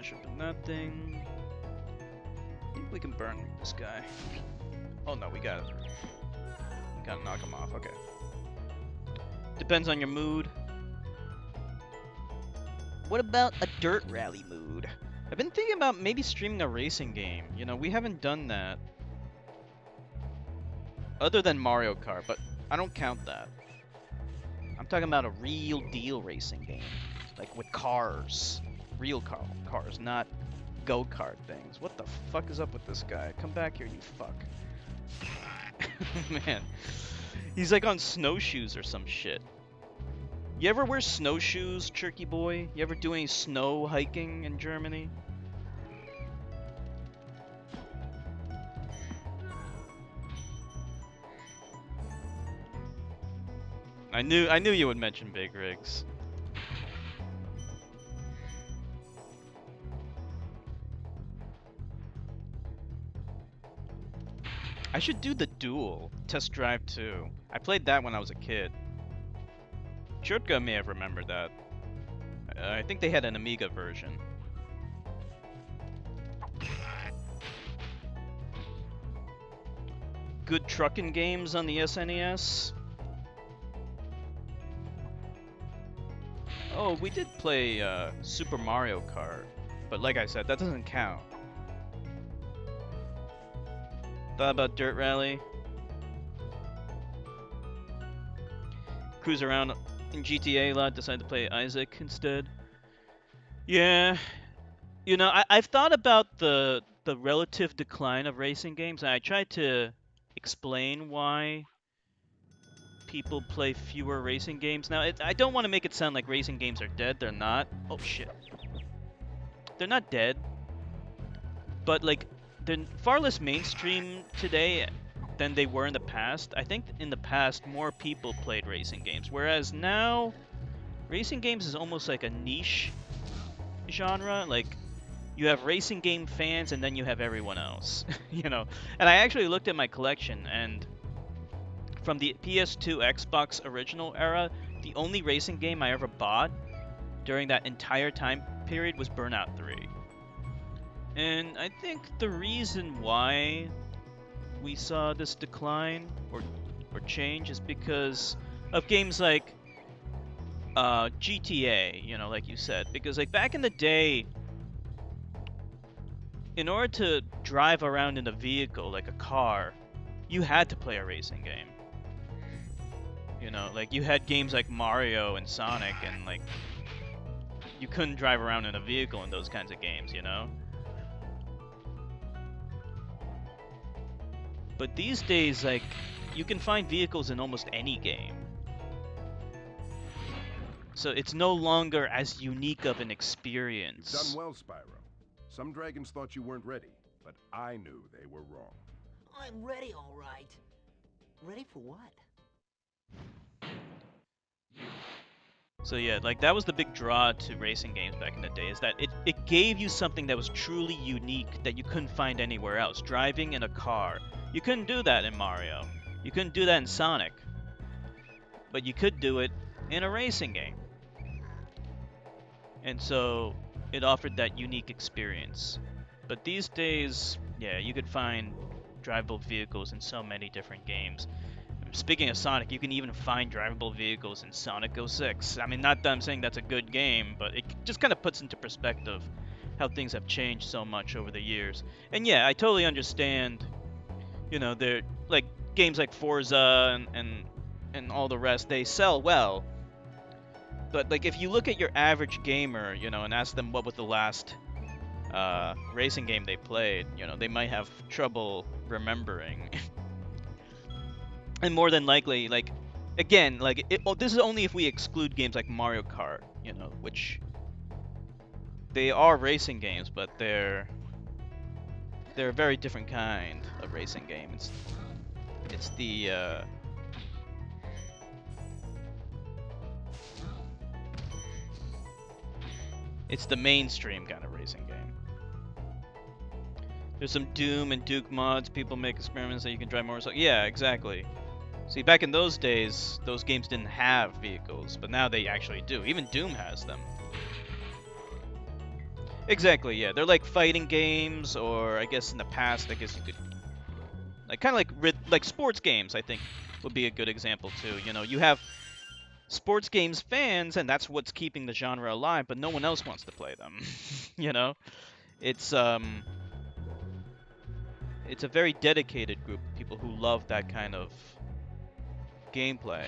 finish up in that thing. I think we can burn this guy. Oh no, we gotta knock him off. Okay. Depends on your mood. What about a dirt rally mood? I've been thinking about maybe streaming a racing game. You know, we haven't done that. Other than Mario Kart, but I don't count that. I'm talking about a real deal racing game. Like with cars. Real cars, not go-kart things. What the fuck is up with this guy? Come back here, you fuck. Man. He's like on snowshoes or some shit. You ever wear snowshoes, Turkey Boy? You ever do any snow hiking in Germany? I knew you would mention big rigs. I should do the Duel Test Drive 2. I played that when I was a kid. Shurtka may have remembered that. I think they had an Amiga version. Good trucking games on the SNES. Oh, we did play Super Mario Kart, but like I said, that doesn't count. Thought about Dirt Rally. Cruise around in GTA a lot, decided to play Isaac instead. Yeah, you know, I've thought about the relative decline of racing games, and I tried to explain why people play fewer racing games now. I don't want to make it sound like racing games are dead. They're not. Oh shit. They're not dead, but like they're far less mainstream today than they were in the past. I think in the past more people played racing games, whereas now racing games is almost like a niche genre. Like you have racing game fans and then you have everyone else, you know. And I actually looked at my collection, and from the PS2 Xbox original era, the only racing game I ever bought during that entire time period was Burnout 3. And I think the reason why we saw this decline or change is because of games like GTA, you know, like you said. Because like back in the day, in order to drive around in a vehicle like a car, you had to play a racing game. You know, like you had games like Mario and Sonic, and like you couldn't drive around in a vehicle in those kinds of games, you know? But these days, like, you can find vehicles in almost any game. So it's no longer as unique of an experience. Done well, Spyro. Some dragons thought you weren't ready, but I knew they were wrong. I'm ready, all right. Ready for what? So yeah, like that was the big draw to racing games back in the day, is that it gave you something that was truly unique that you couldn't find anywhere else. Driving in a car. You couldn't do that in Mario. You couldn't do that in Sonic. But you could do it in a racing game. And so it offered that unique experience. But these days, yeah, you could find drivable vehicles in so many different games. Speaking of Sonic, you can even find drivable vehicles in Sonic 06. I mean, not that I'm saying that's a good game, but it just kind of puts into perspective how things have changed so much over the years. And yeah, I totally understand, you know, they're like games like Forza and all the rest, they sell well. But like if you look at your average gamer, you know, and ask them what was the last racing game they played, you know, they might have trouble remembering. And more than likely, like, again, like, this is only if we exclude games like Mario Kart, you know, which they are racing games, but they're a very different kind of racing game. It's the it's the mainstream kind of racing game. There's some Doom and Duke mods. People make experiments that you can drive motorcycles. Yeah, exactly. See, back in those days, those games didn't have vehicles, but now they actually do. Even Doom has them. Exactly, yeah. They're like fighting games, or I guess in the past, I guess you could like kind of like sports games. I think would be a good example too. You know, you have sports games fans, and that's what's keeping the genre alive. But no one else wants to play them. You know, it's it's a very dedicated group of people who love that kind of gameplay.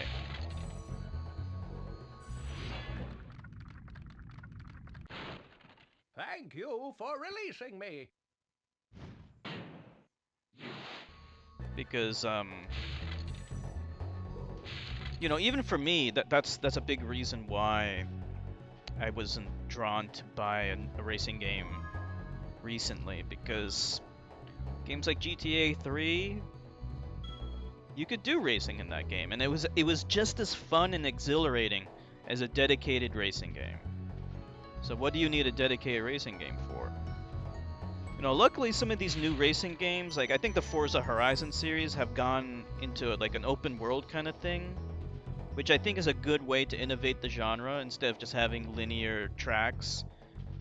Thank you for releasing me. Because you know, even for me, that's a big reason why I wasn't drawn to buy a racing game recently, because games like GTA 3, you could do racing in that game, and it was just as fun and exhilarating as a dedicated racing game. So what do you need a dedicated racing game for? You know, luckily some of these new racing games, like I think the Forza Horizon series, have gone into like an open world kind of thing, which I think is a good way to innovate the genre instead of just having linear tracks.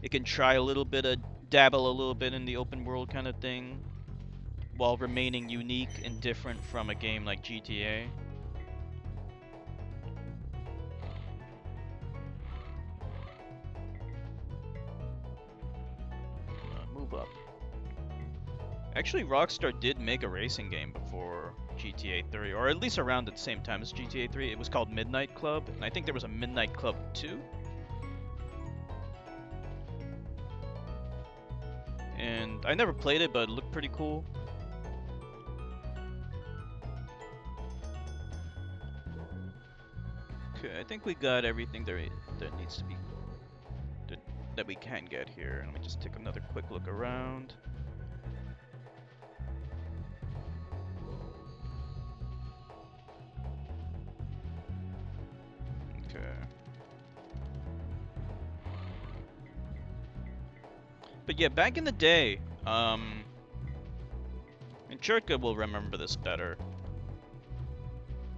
It can try a little bit of dabble a little bit in the open world kind of thing while remaining unique and different from a game like GTA. Move up. Actually, Rockstar did make a racing game before GTA 3, or at least around at the same time as GTA 3. It was called Midnight Club, and I think there was a Midnight Club 2. And I never played it, but it looked pretty cool. Okay, I think we got everything that needs to be that we can get here. Let me just take another quick look around. Okay. But yeah, back in the day, and Churka will remember this better.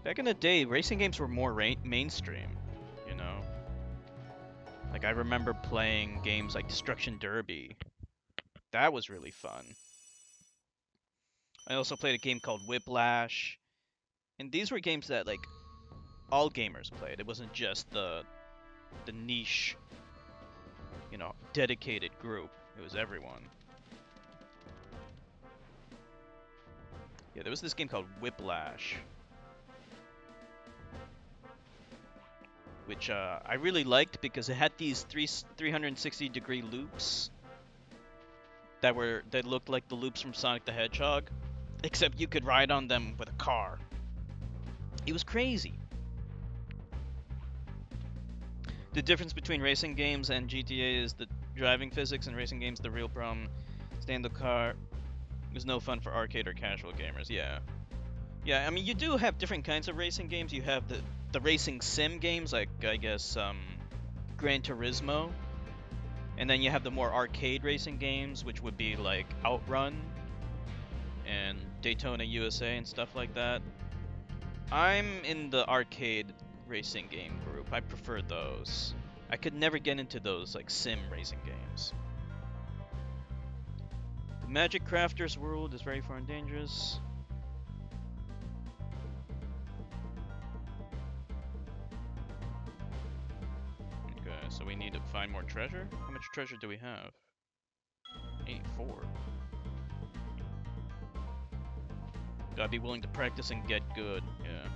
Back in the day, racing games were more mainstream, you know? Like, I remember playing games like Destruction Derby. That was really fun. I also played a game called Whiplash. And these were games that, like, all gamers played. It wasn't just the niche, you know, dedicated group. It was everyone. Yeah, there was this game called Whiplash, which I really liked because it had these 360-degree loops that looked like the loops from Sonic the Hedgehog, except you could ride on them with a car. It was crazy. The difference between racing games and GTA is the driving physics. In racing games, the real problem, stay in the car. It was no fun for arcade or casual gamers. Yeah. Yeah, I mean, you do have different kinds of racing games. You have the racing sim games, like, I guess, Gran Turismo. And then you have the more arcade racing games, which would be, like, Outrun and Daytona USA and stuff like that. I'm in the arcade racing game group. I prefer those. I could never get into those, like, sim racing games. The Magic Crafter's world is very far and dangerous. Okay, so we need to find more treasure? How much treasure do we have? 84. Gotta be willing to practice and get good, yeah.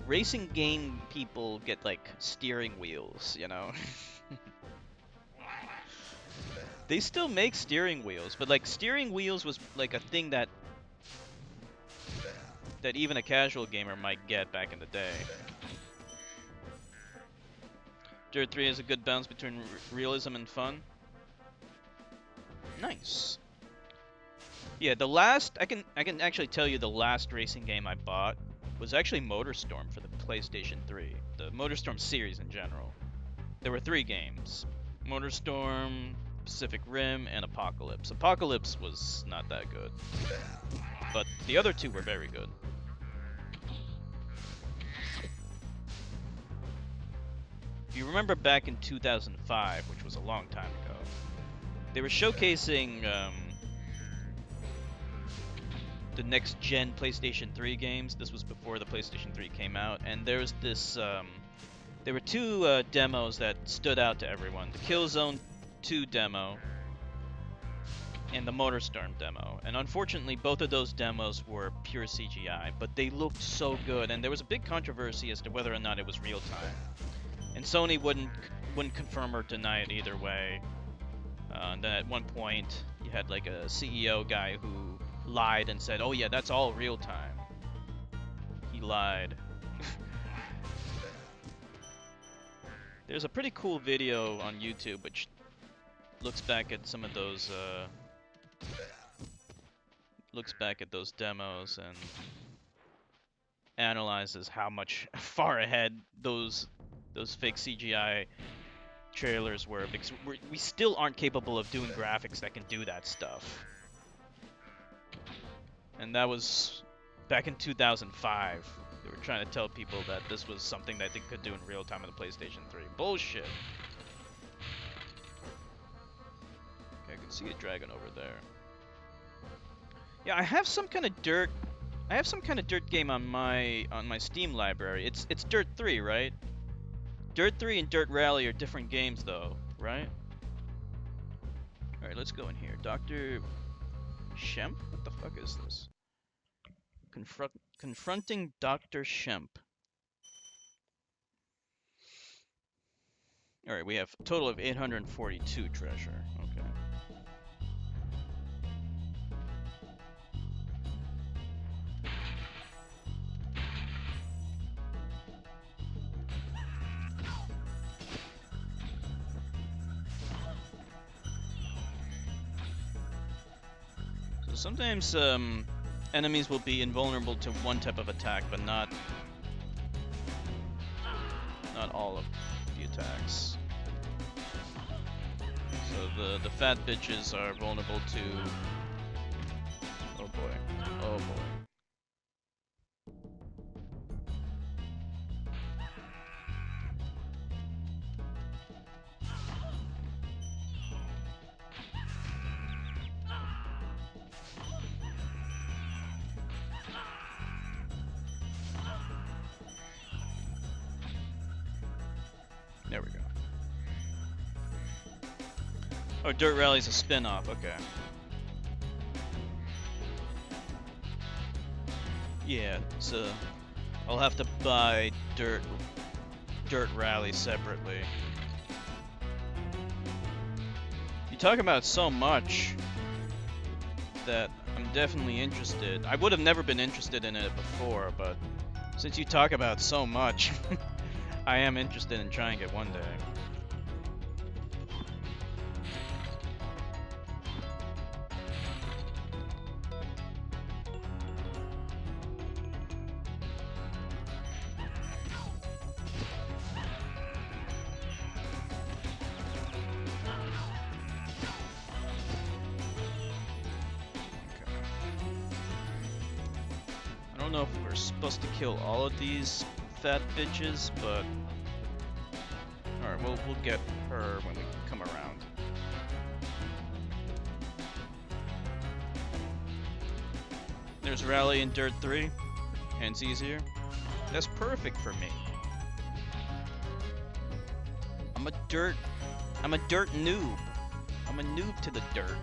Racing game people get, like, steering wheels, you know? They still make steering wheels, but, like, steering wheels was, like, a thing that even a casual gamer might get back in the day. Dirt 3 has a good balance between realism and fun. Nice. Yeah, the last I can actually tell you the last racing game I bought was actually MotorStorm for the PlayStation 3. The MotorStorm series in general. There were 3 games. MotorStorm, Pacific Rim, and Apocalypse. Apocalypse was not that good, but the other 2 were very good. if you remember back in 2005, which was a long time ago, they were showcasing the next-gen PlayStation 3 games. This was before the PlayStation 3 came out, and there's this. There were two demos that stood out to everyone: the Killzone 2 demo and the MotorStorm demo. And unfortunately, both of those demos were pure CGI, but they looked so good, and there was a big controversy as to whether or not it was real time. And Sony wouldn't confirm or deny it either way. And then at one point, you had like a CEO guy who lied and said, "Oh yeah, that's all real time." He lied. There's a pretty cool video on YouTube which looks back at some of those demos and analyzes how much far ahead those fake CGI trailers were, because we still aren't capable of doing graphics that can do that stuff. And that was back in 2005. They were trying to tell people that this was something that they could do in real time on the PlayStation 3. Bullshit. Okay, I can see a dragon over there. Yeah, I have some kind of dirt game on my Steam library. It's Dirt 3, right? Dirt 3 and Dirt Rally are different games though, right? Alright, let's go in here. Dr. Shemp? What the fuck is this? Confronting Dr. Shemp. Alright, we have a total of 842 treasure. Okay. So sometimes enemies will be invulnerable to one type of attack, but not all of the attacks. So the fat bitches are vulnerable to. Oh boy! Oh boy! There we go. Oh, Dirt Rally's a spin-off, okay. Yeah, so I'll have to buy Dirt Rally separately. You talk about so much that I'm definitely interested. I would have never been interested in it before, but since you talk about so much, I am interested in trying it one day. I don't know if we're supposed to kill all of these fat bitches, but alright, we'll get her when we come around. There's Rally in Dirt 3, and it's easier. That's perfect for me. I'm a dirt noob. I'm a noob to the dirt.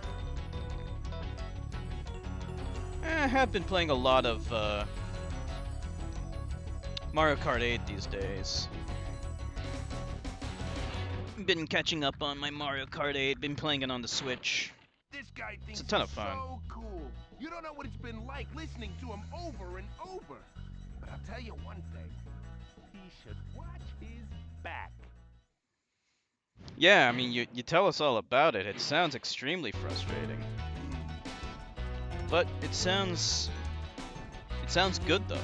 I have been playing a lot of Mario Kart 8 these days. Been catching up on my Mario Kart 8, been playing it on the Switch. This guy thinks It's a ton of he's fun. so cool. You don't know what it's been like listening to him over and over. But I'll tell you one thing. He should watch his back. Yeah, I mean, you tell us all about it. It sounds extremely frustrating. But it sounds good though.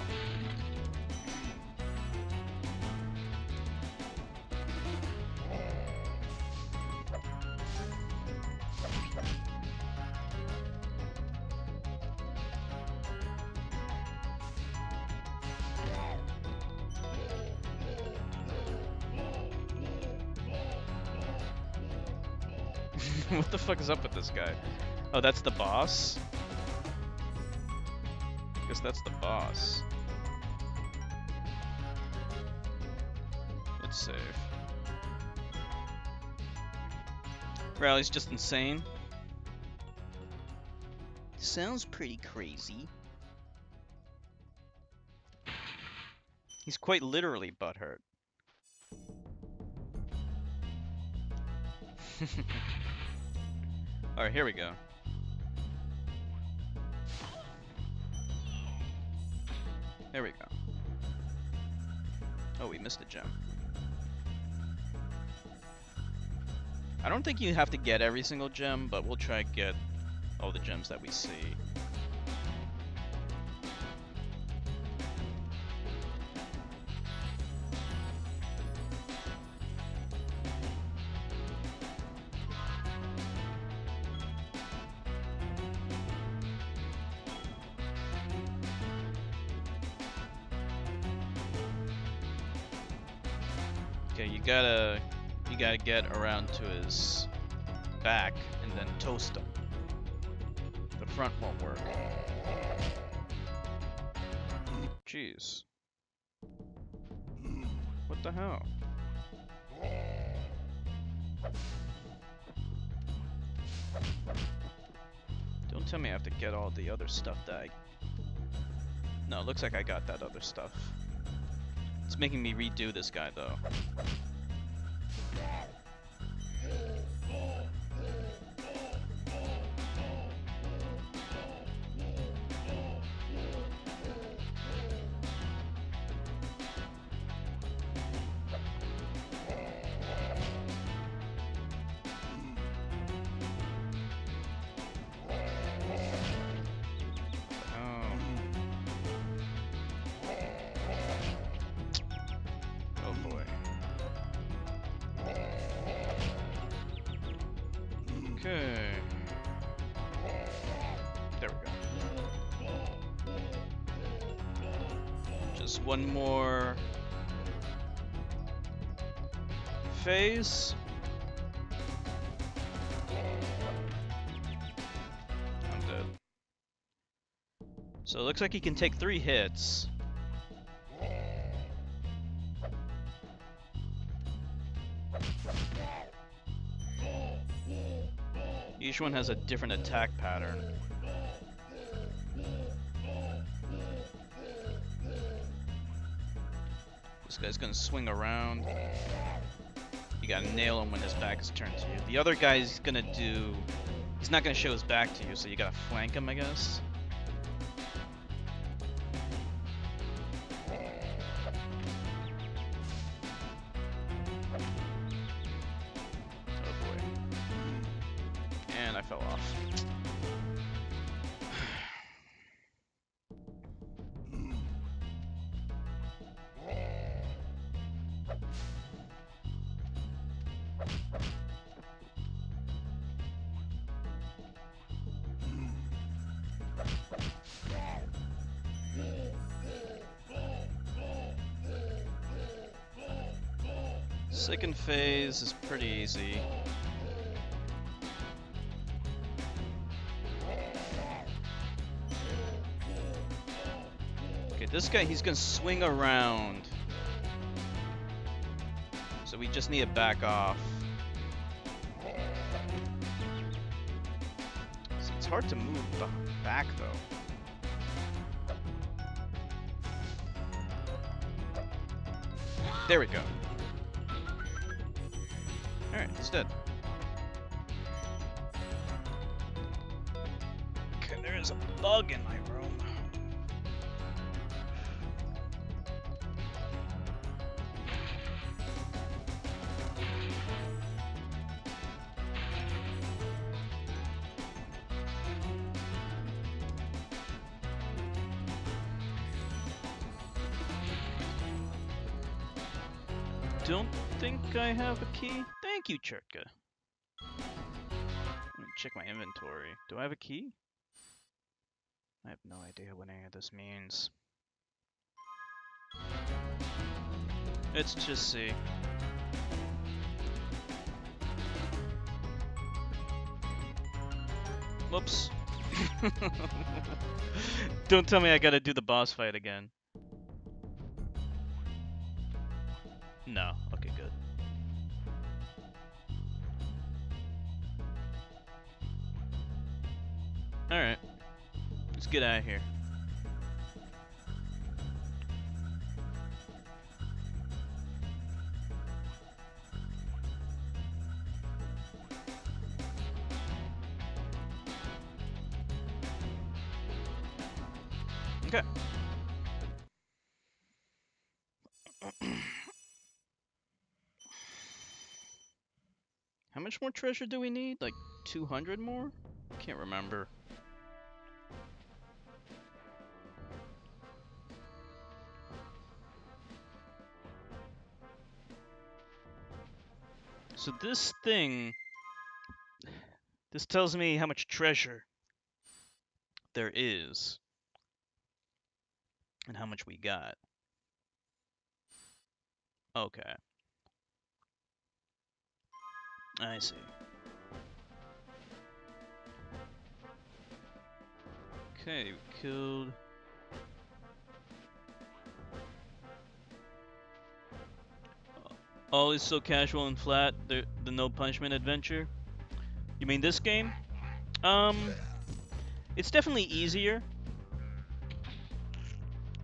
What the fuck is up with this guy? Oh, that's the boss? Guess that's the boss. Let's save. Riley's just insane. Sounds pretty crazy. He's quite literally butthurt. Alright, here we go. There we go. Oh, we missed a gem. I don't think you have to get every single gem, but we'll try to get all the gems that we see. Okay, you gotta get around to his back and then toast him. The front won't work. Jeez. What the hell? Don't tell me I have to get all the other stuff that I... No, it looks like I got that other stuff. It's making me redo this guy, though. Okay. There we go. Just one more phase. I'm dead. So it looks like he can take 3 hits. Each one has a different attack pattern. This guy's gonna swing around. You gotta nail him when his back is turned to you. The other guy's gonna do... He's not gonna show his back to you, so you gotta flank him, I guess. I fell off. Second phase is pretty easy. This guy, he's gonna swing around. So we just need to back off. See, it's hard to move back though. There we go. Alright, it's dead. Okay, there is a bug in my room. Don't think I have a key. Thank you, Chertka. Let me check my inventory. Do I have a key? I have no idea what any of this means. Let's just see. Whoops. Don't tell me I gotta do the boss fight again. No. Okay, good. Alright. Let's get out of here. Okay. How much more treasure do we need? Like 200 more? Can't remember. So this thing, this tells me how much treasure there is and how much we got. Okay. I see. Okay, we killed... All is so casual and flat, the no punishment adventure. You mean this game? It's definitely easier.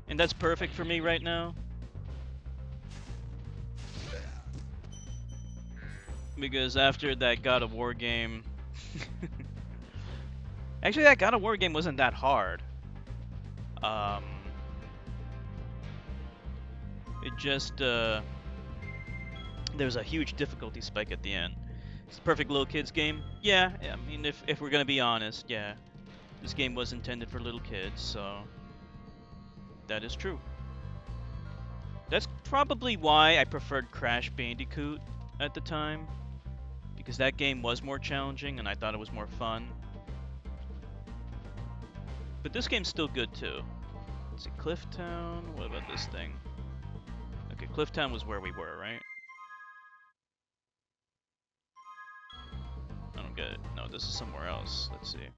And that's perfect for me right now. Because after that God of War game... Actually, that God of War game wasn't that hard. It just, there was a huge difficulty spike at the end. It's a perfect little kids game. Yeah, I mean, if we're gonna be honest, yeah. This game was intended for little kids, so... That is true. That's probably why I preferred Crash Bandicoot at the time. Because that game was more challenging and I thought it was more fun. But this game's still good too. Let's see, Clifftown? What about this thing? Okay, Clifftown was where we were, right? I don't get it. No, this is somewhere else. Let's see.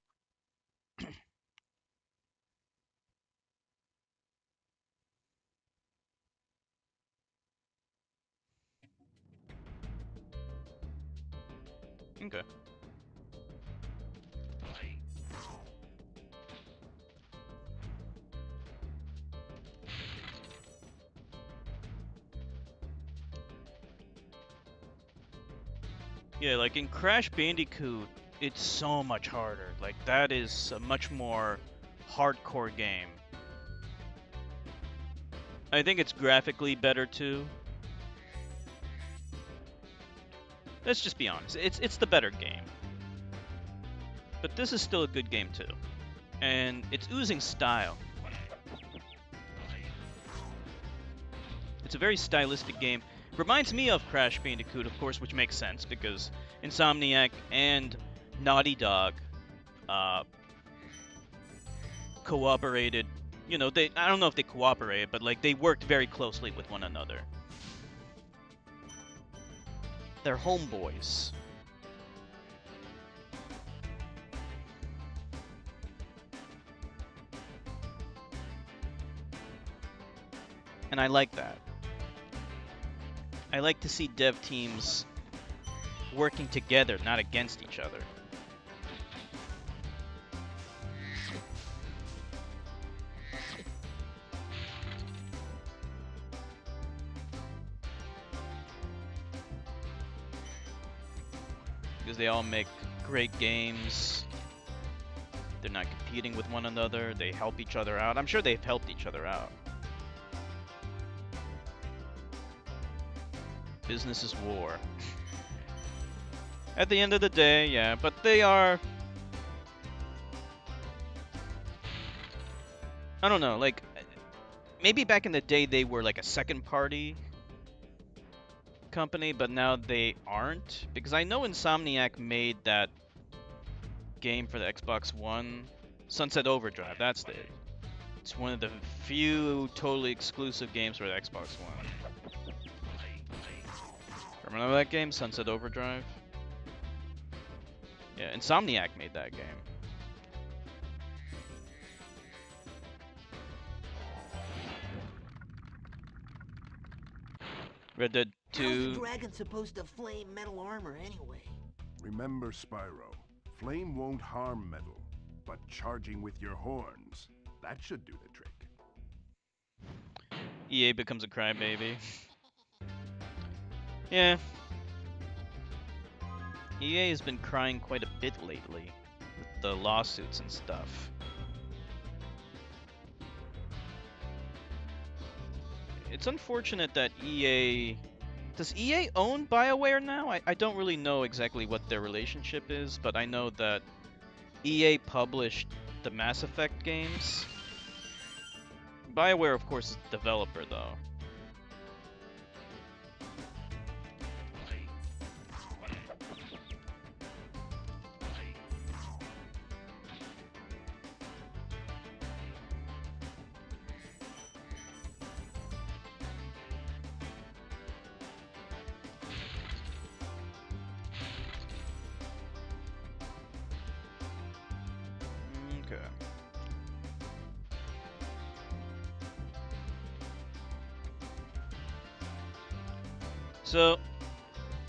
Okay. Yeah, like in Crash Bandicoot, it's so much harder. Like, that is a much more hardcore game. I think it's graphically better too. Let's just be honest. It's the better game. But this is still a good game too. And it's oozing style. It's a very stylistic game. Reminds me of Crash Bandicoot, of course, which makes sense because Insomniac and Naughty Dog cooperated. You know, I don't know if they cooperated, but like they worked very closely with one another. They're homeboys. And I like that. I like to see dev teams working together, not against each other. Because they all make great games. They're not competing with one another. They help each other out. I'm sure they've helped each other out. Business is war. At the end of the day, yeah, but they are... I don't know, like, maybe back in the day they were like a second party company, but now they aren't. Because I know Insomniac made that game for the Xbox One, Sunset Overdrive, that's it. It's one of the few totally exclusive games for the Xbox One. Remember that game, Sunset Overdrive? Yeah, Insomniac made that game. Red Dead How's a 2. dragon supposed to flame metal armor anyway? Remember, Spyro, flame won't harm metal, but charging with your horns, that should do the trick. EA becomes a crybaby. Yeah. EA has been crying quite a bit lately with the lawsuits and stuff. It's unfortunate that EA... Does EA own BioWare now? I don't really know exactly what their relationship is, but I know that EA published the Mass Effect games. BioWare, of course, is the developer, though. Okay. So,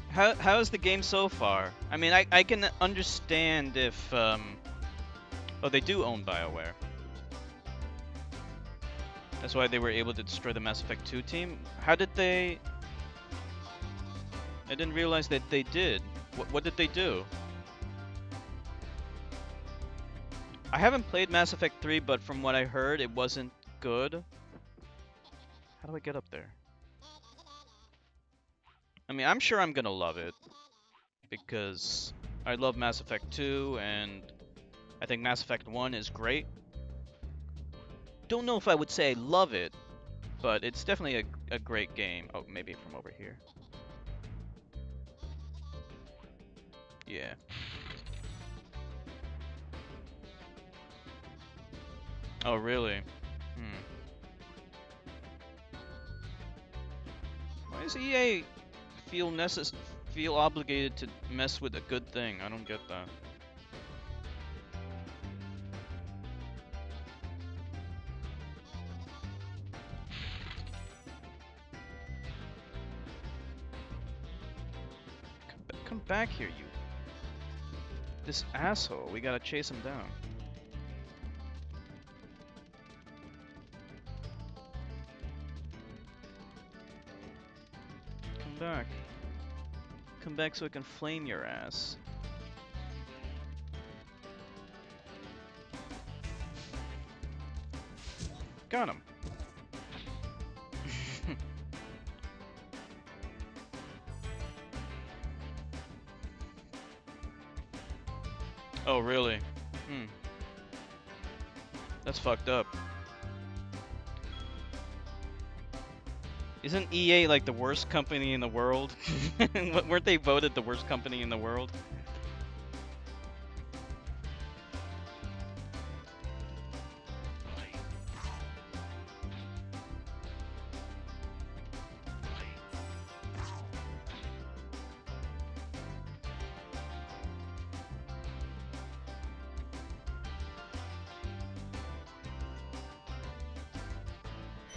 how's the game so far? I mean, I can understand if oh, they do own BioWare. That's why they were able to destroy the Mass Effect 2 team. How did they? I didn't realize that they did. What did they do? I haven't played Mass Effect 3, but from what I heard, it wasn't good. How do I get up there? I mean, I'm sure I'm gonna love it, because I love Mass Effect 2, and I think Mass Effect 1 is great. Don't know if I would say I love it, but it's definitely a great game. Oh, maybe from over here. Yeah. Oh, really? Hmm. Why does EA feel obligated to mess with a good thing? I don't get that. Come back here, you. This asshole. We gotta chase him down. Come back. Come back so I can flame your ass. Got him. Oh, really? Hmm. That's fucked up. Isn't EA like the worst company in the world? Weren't they voted the worst company in the world?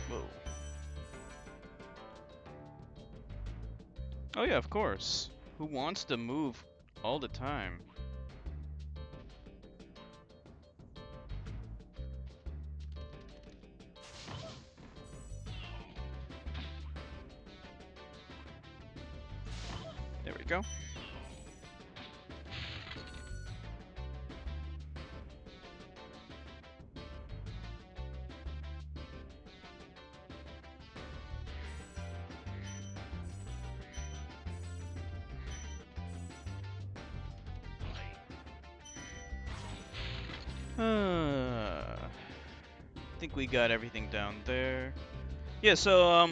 Whoa. Oh yeah, of course. Who wants to move all the time? There we go. I think we got everything down there. Yeah, so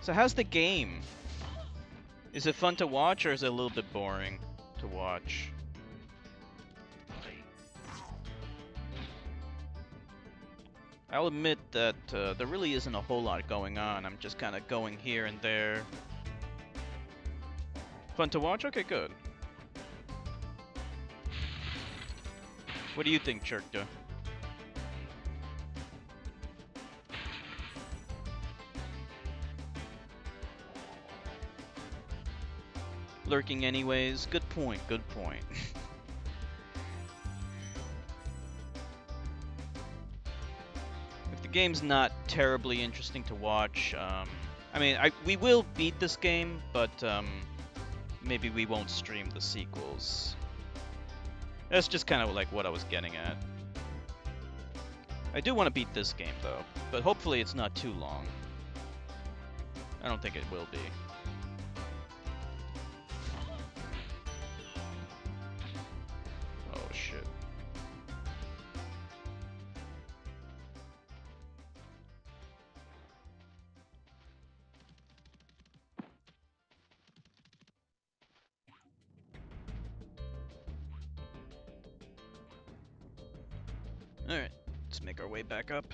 how's the game? Is it fun to watch, or is it a little bit boring to watch? I'll admit that there really isn't a whole lot going on. I'm just kind of going here and there. Fun to watch? Okay, good. What do you think, Chirkta? lurking anyways. Good point, good point. If the game's not terribly interesting to watch, I mean, we will beat this game, but maybe we won't stream the sequels. That's just kind of like what I was getting at. I do want to beat this game though, but hopefully it's not too long. I don't think it will be. Oh shit. Alright, let's make our way back up.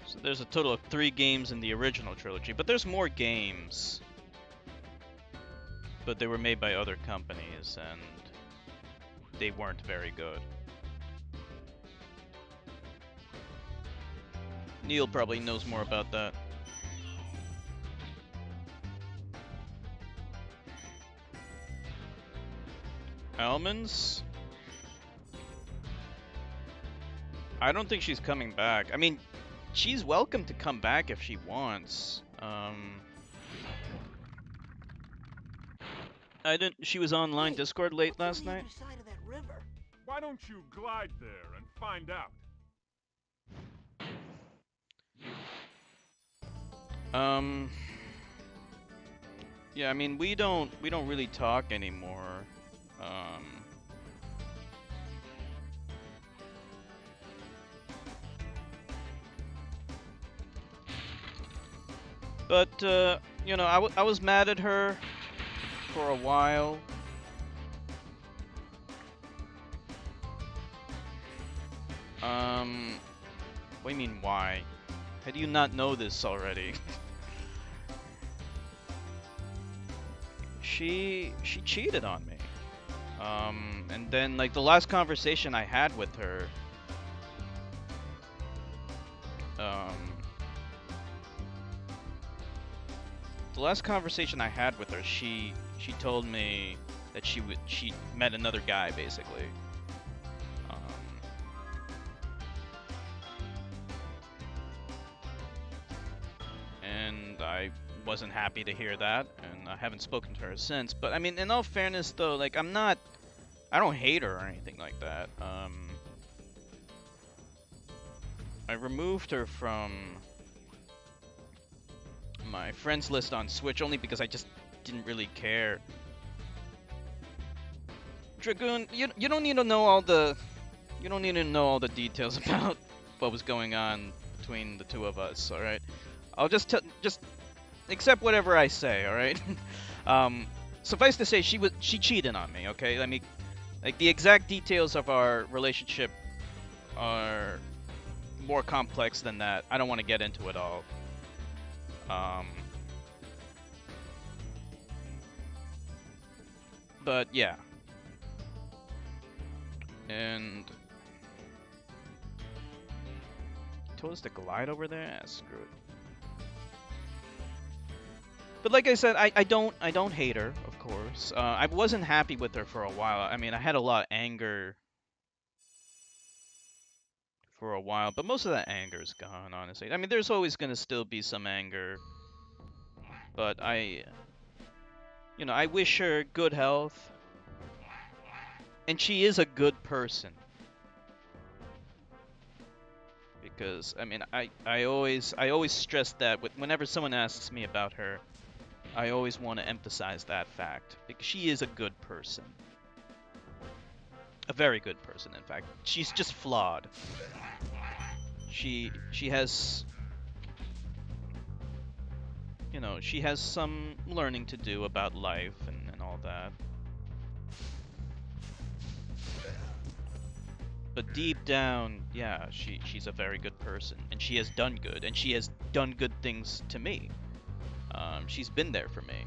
So there's a total of 3 games in the original trilogy, but there's more games. But they were made by other companies, and they weren't very good. Neil probably knows more about that. Almonds? I don't think she's coming back. I mean, she's welcome to come back if she wants. She was online Hey, Discord late what's on last the night. other side of that river? Why don't you glide there and find out? Yeah, I mean, we don't really talk anymore. But you know, I was mad at her for a while. What do you mean, why? How do you not know this already? She cheated on me. And then, like, the last conversation I had with her, she told me that she met another guy, basically. And I wasn't happy to hear that, and I haven't spoken to her since. But I mean, in all fairness, though, like, I don't hate her or anything like that. I removed her from my friends list on Switch only because I just didn't really care. Dragoon, you don't need to know all the details about what was going on between the two of us. All right, I'll just accept whatever I say. All right. Suffice to say, she cheated on me. Okay, let me, like, the exact details of our relationship are more complex than that. I don't want to get into it all. But yeah. And told us to glide over there? Ah, screw it. But like I said, I don't hate her, of course. I wasn't happy with her for a while. I mean, I had a lot of anger for a while, but most of that anger is gone, honestly. I mean, there's always gonna still be some anger, but I wish her good health, and she is a good person. Because I mean, I always stress that whenever someone asks me about her, I always want to emphasize that fact, because she is a good person. A very good person, in fact. She's just flawed. She has, you know, she has some learning to do about life and all that. But deep down, yeah, she's a very good person, and she has done good, and she has done good things to me. She's been there for me.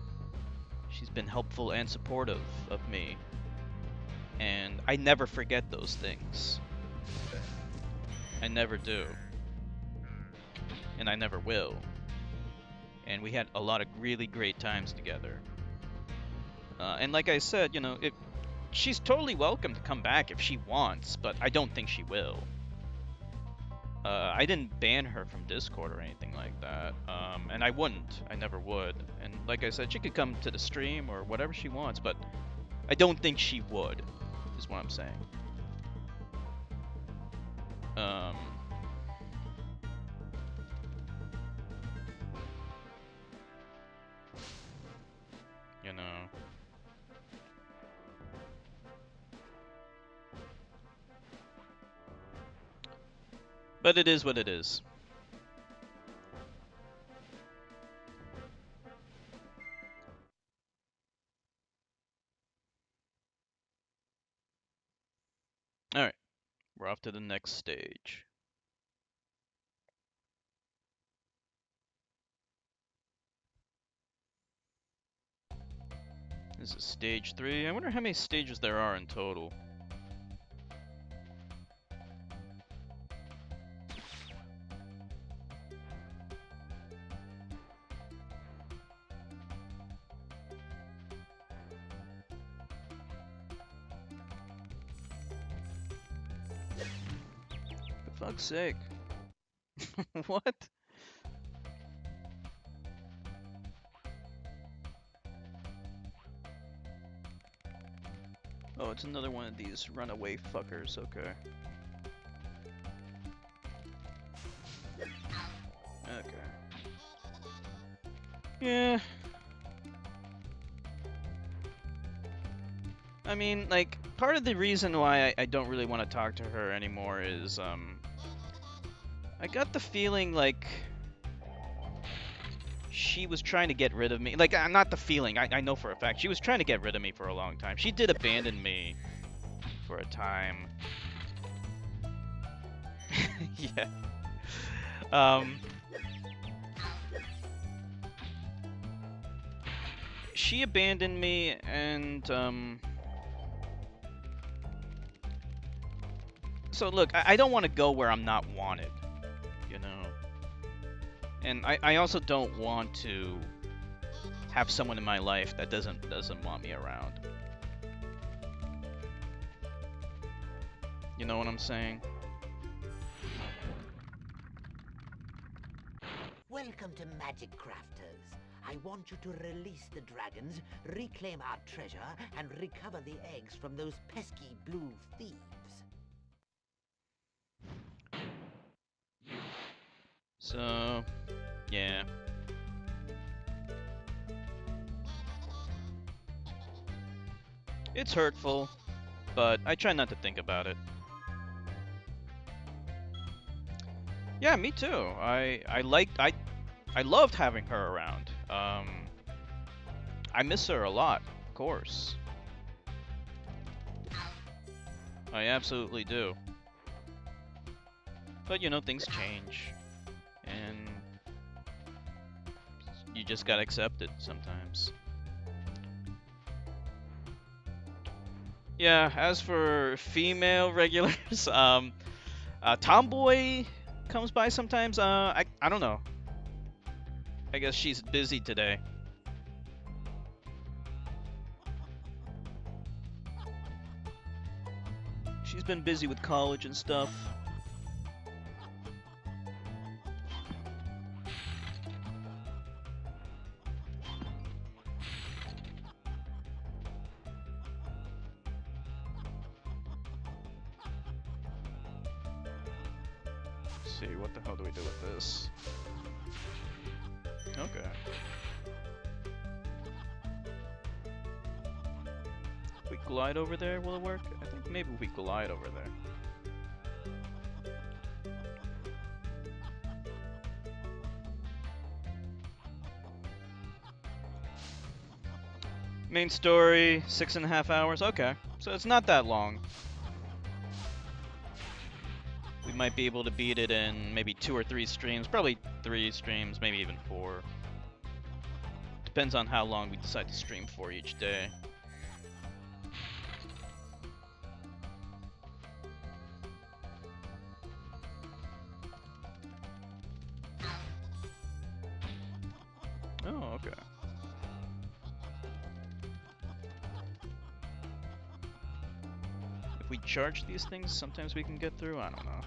She's been helpful and supportive of me. And I never forget those things. I never do. And I never will. And we had a lot of really great times together. And like I said, you know, she's totally welcome to come back if she wants, but I don't think she will. I didn't ban her from Discord or anything like that, and I wouldn't. I never would. And like I said, she could come to the stream or whatever she wants, but I don't think she would, is what I'm saying. You know. But it is what it is. Alright, we're off to the next stage. This is stage 3. I wonder how many stages there are in total. For fuck's sake. What? Oh, it's another one of these runaway fuckers, okay. Okay. Yeah. I mean, like, part of the reason why I don't really want to talk to her anymore is, I got the feeling like she was trying to get rid of me. Like, not the feeling, I know for a fact. She was trying to get rid of me for a long time. She did abandon me for a time. Yeah. She abandoned me, and, so look, I don't want to go where I'm not wanted, you know? And I also don't want to have someone in my life that doesn't want me around. You know what I'm saying? Welcome to Magic Crafters. I want you to release the dragons, reclaim our treasure, and recover the eggs from those pesky blue thieves. So, yeah. It's hurtful, but I try not to think about it. Yeah, me too. I loved having her around. I miss her a lot, of course. I absolutely do. But you know, things change. And you just gotta accept it sometimes. Yeah, as for female regulars, Tomboy comes by sometimes. I don't know. I guess she's busy today. She's been busy with college and stuff. Let's see, what the hell do we do with this? Okay. If we glide over there, will it work? I think maybe we glide over there. Main story, 6.5 hours. Okay, so it's not that long. We might be able to beat it in maybe 2 or 3 streams. Probably 3 streams, maybe even 4. Depends on how long we decide to stream for each day. if we charge these things, sometimes we can get through. I don't know.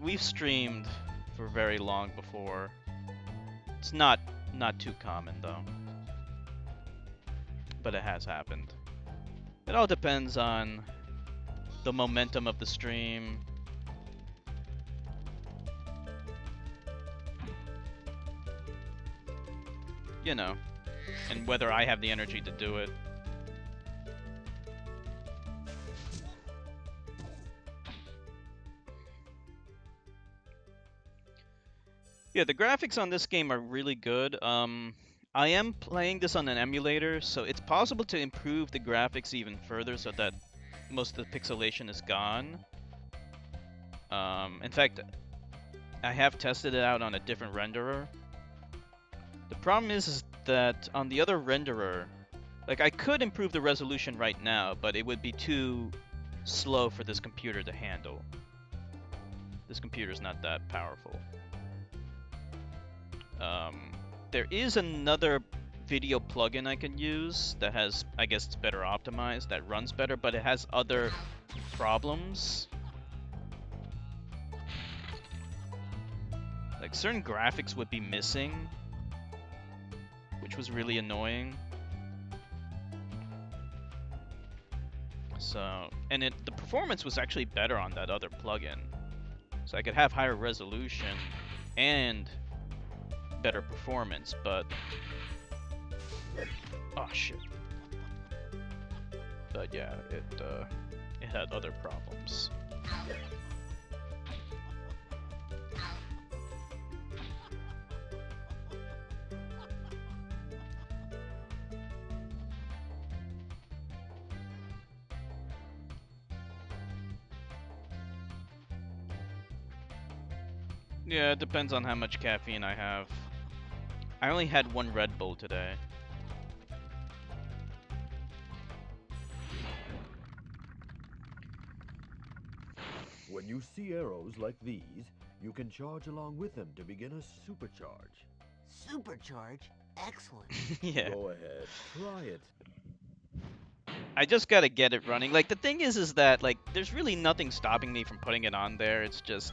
We've streamed for very long before. It's not too common though, but it has happened. It all depends on the momentum of the stream. You know, and whether I have the energy to do it. Yeah, the graphics on this game are really good. I am playing this on an emulator, so it's possible to improve the graphics even further so that most of the pixelation is gone. In fact, I have tested it out on a different renderer. The problem is that on the other renderer, like I could improve the resolution right now, but it would be too slow for this computer to handle. This computer's not that powerful. There is another video plugin I can use that has, I guess it's better optimized, that runs better, but it has other problems. Like certain graphics would be missing, which was really annoying. So, and the performance was actually better on that other plugin. So I could have higher resolution and better performance, but oh shit. But yeah, it had other problems. Yeah, it depends on how much caffeine I have. I only had one Red Bull today. When you see arrows like these, you can charge along with them to begin a supercharge. Supercharge? Excellent. Yeah. Go ahead, try it. I just gotta get it running. Like, the thing is that, like, there's really nothing stopping me from putting it on there. It's just,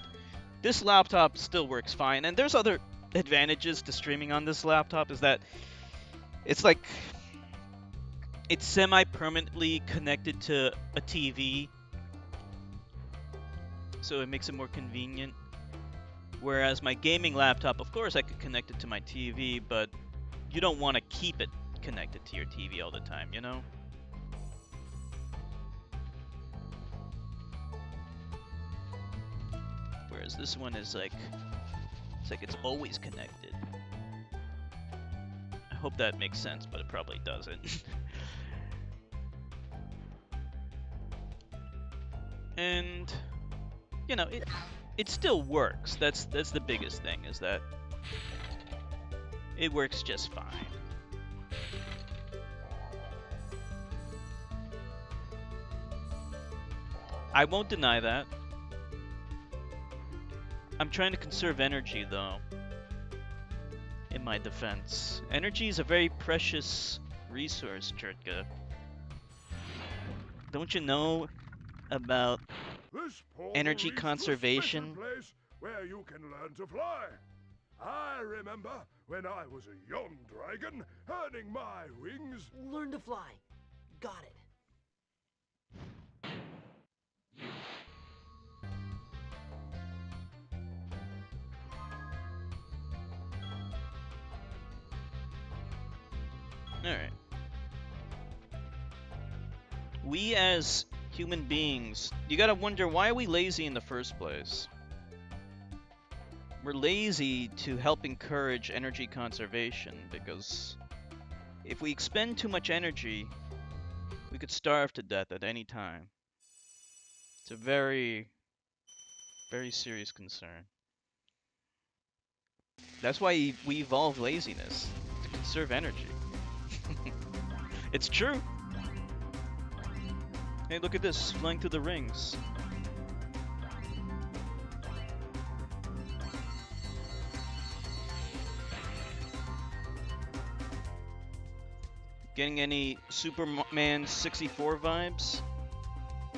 this laptop still works fine. And there's other advantages to streaming on this laptop, is that it's like, it's semi-permanently connected to a TV. So it makes it more convenient. Whereas my gaming laptop, of course I could connect it to my TV, but you don't want to keep it connected to your TV all the time, you know? Whereas this one is like, it's like it's always connected. I hope that makes sense, but it probably doesn't. And you know, it still works. That's the biggest thing, is that it works just fine. I won't deny that. I'm trying to conserve energy, though, in my defense. Energy is a very precious resource, Chertka. Don't you know about energy conservation? Place where you can learn to fly. I remember when I was a young dragon, earning my wings. Learn to fly. Got it. Alright. We as human beings, you gotta wonder, why are we lazy in the first place? We're lazy to help encourage energy conservation, because if we expend too much energy, we could starve to death at any time. It's a very, very serious concern. That's why we evolved laziness, to conserve energy. It's true. Hey, look at this, flying through the rings. Getting any Superman 64 vibes?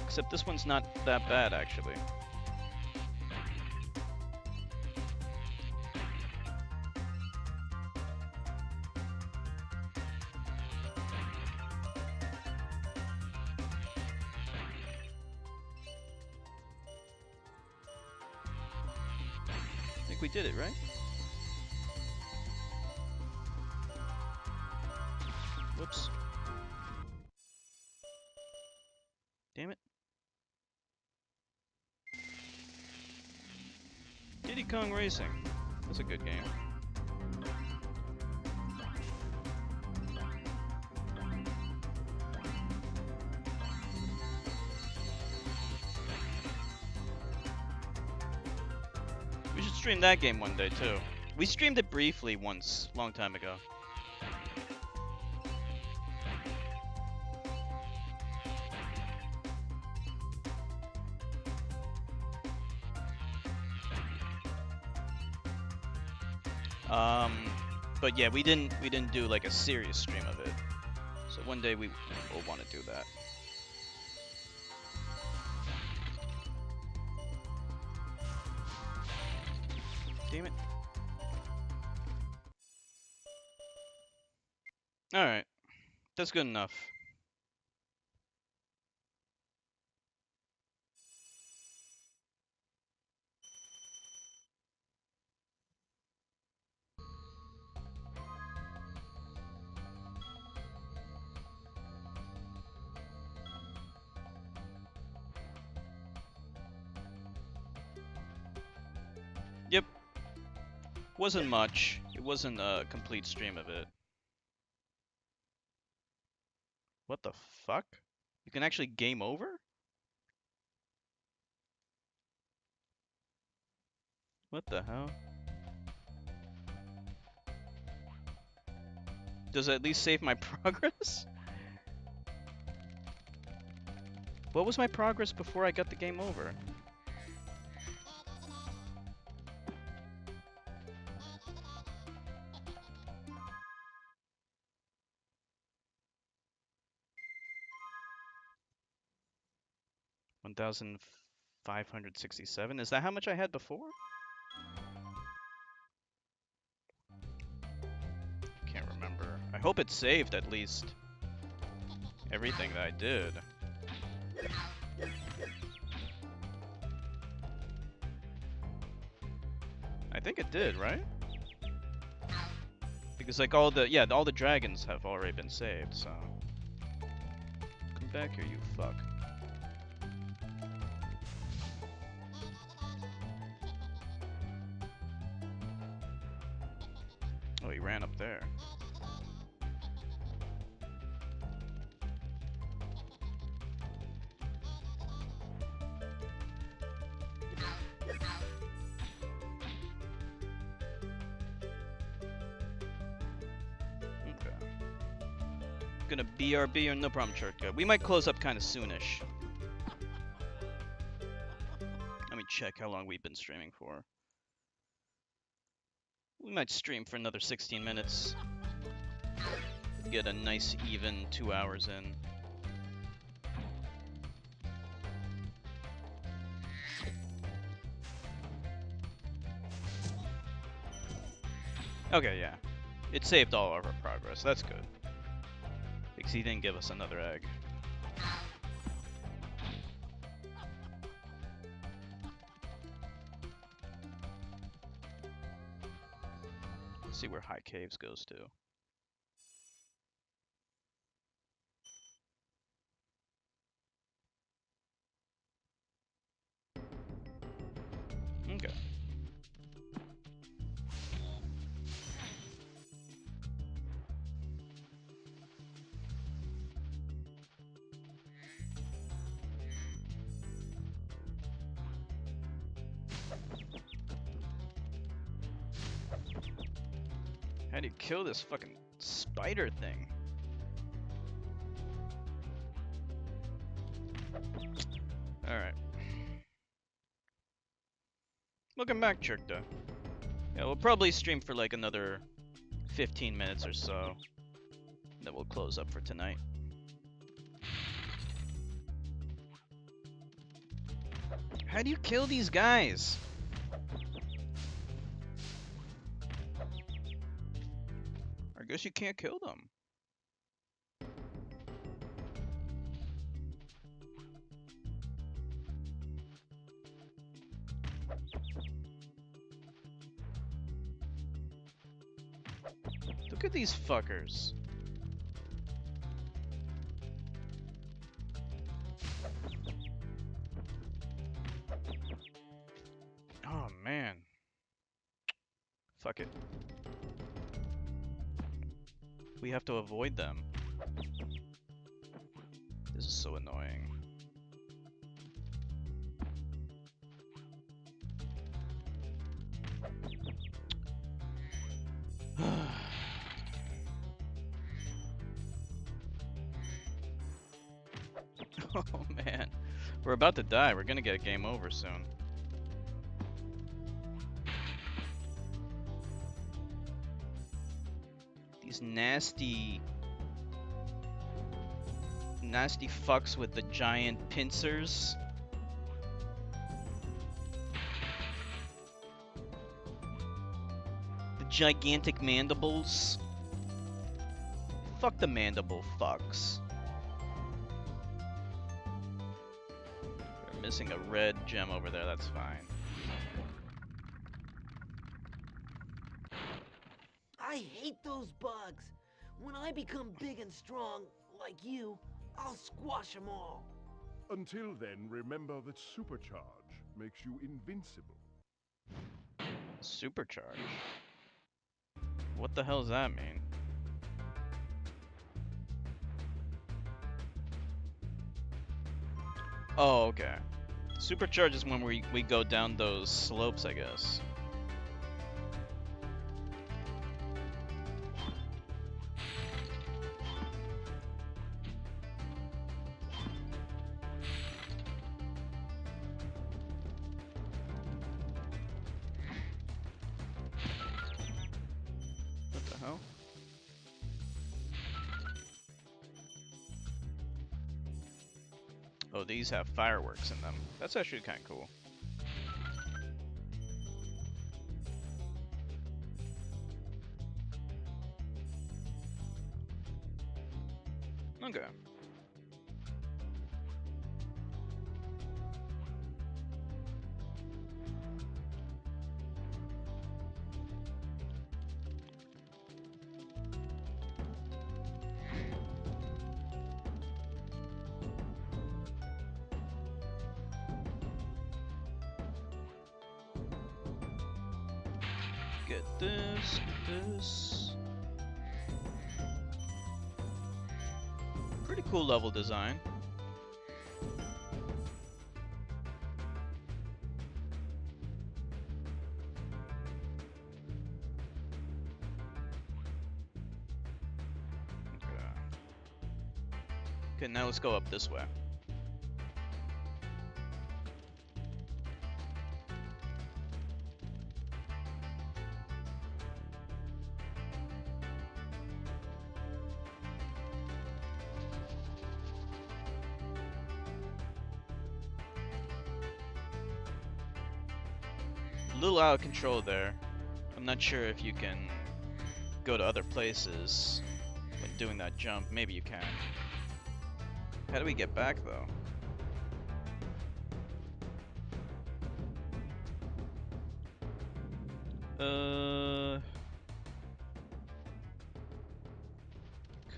Except this one's not that bad, actually. I think we did it, right? Whoops. Damn it. Diddy Kong Racing. That's a good game. We should stream that game one day too. We streamed it briefly once, long time ago. But yeah, we didn't do like a serious stream of it. So one day we will want to do that. Damn it. Alright. That's good enough. Yep. Wasn't much. It wasn't a complete stream of it. What the fuck? You can actually game over? What the hell? Does it at least save my progress? What was my progress before I got the game over? $1,567? Is that how much I had before? Can't remember. I hope it saved at least everything that I did. I think it did, right? Because like all the dragons have already been saved, so come back here, you fuck. Oh, he ran up there. Okay. Gonna BRB or no problem, Churka. We might close up kind of soonish. Let me check how long we've been streaming for. We might stream for another 16 minutes. Get a nice even 2 hours in. Okay, yeah. It saved all of our progress. That's good. Because he didn't give us another egg. Let's see where High Caves goes to. Okay. How do you kill this fucking spider thing? Alright. Welcome back, Chirkda. Yeah, we'll probably stream for like another 15 minutes or so. Then we'll close up for tonight. How do you kill these guys? I guess you can't kill them. Look at these fuckers. Oh man. Fuck it. We have to avoid them. This is so annoying. Oh man. We're about to die. We're gonna get a game over soon. These nasty fucks with the giant pincers. The gigantic mandibles. Fuck the mandible fucks. We're missing a red gem over there, that's fine. I hate those bugs. When I become big and strong, like you, I'll squash them all. Until then, remember that supercharge makes you invincible. Supercharge? What the hell does that mean? Oh, okay. Supercharge is when we go down those slopes, I guess. What the hell? Oh, these have fireworks in them. That's actually kind of cool. Okay. Get this, get this. Pretty cool level design. Okay, now let's go up this way. A little out of control there. I'm not sure if you can go to other places when doing that jump. Maybe you can. How do we get back though?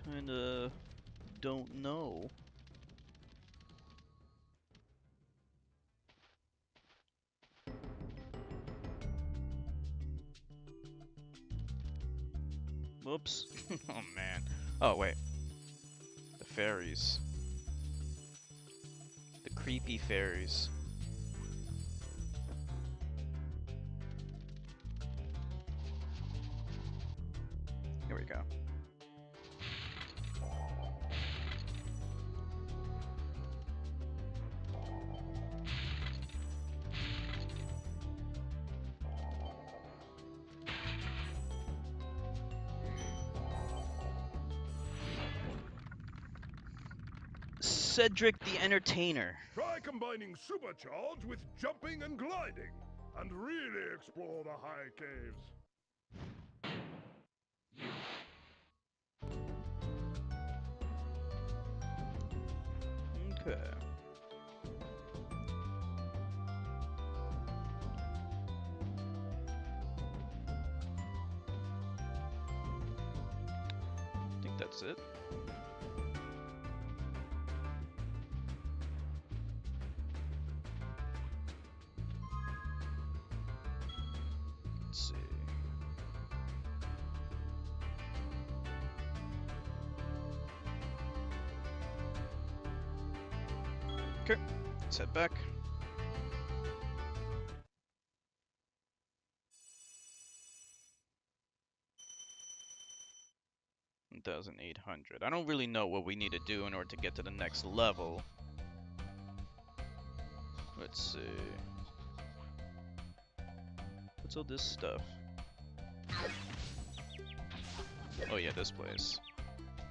Kinda don't know. Whoops. Oh man. Oh wait. The fairies. The creepy fairies. Here we go. Cedric the Entertainer. Try combining supercharge with jumping and gliding, and really explore the high caves. Okay. I think that's it. Let's see. Okay, let's head back. $1,800. I don't really know what we need to do in order to get to the next level. Let's see. What's all this stuff? Oh yeah, this place.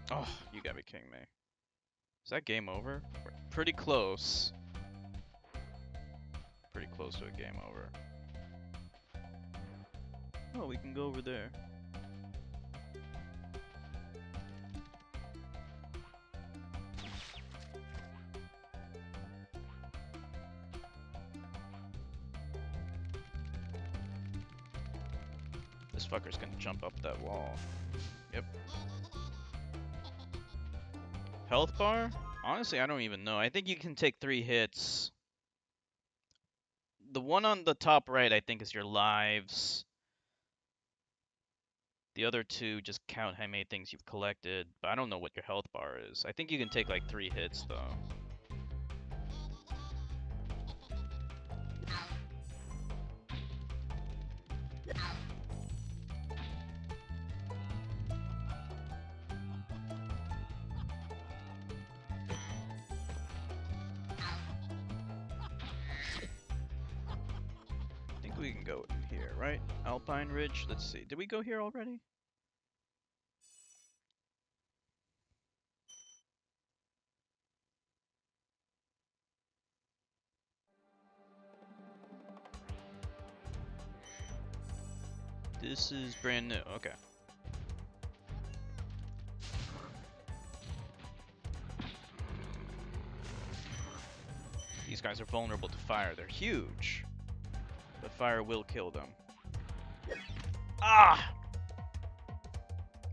Oh, you gotta be kidding me. Is that game over? We're pretty close. Pretty close to a game over. Oh, we can go over there. This fucker's gonna jump up that wall. Yep. Health bar? Honestly, I don't even know. I think you can take 3 hits. The one on the top right, I think, is your lives. The other 2 just count how many things you've collected, but I don't know what your health bar is. I think you can take like 3 hits, though. We can go in here, right? Alpine Ridge. Let's see. Did we go here already? This is brand new. Okay. These guys are vulnerable to fire. They're huge. But fire will kill them. Ah!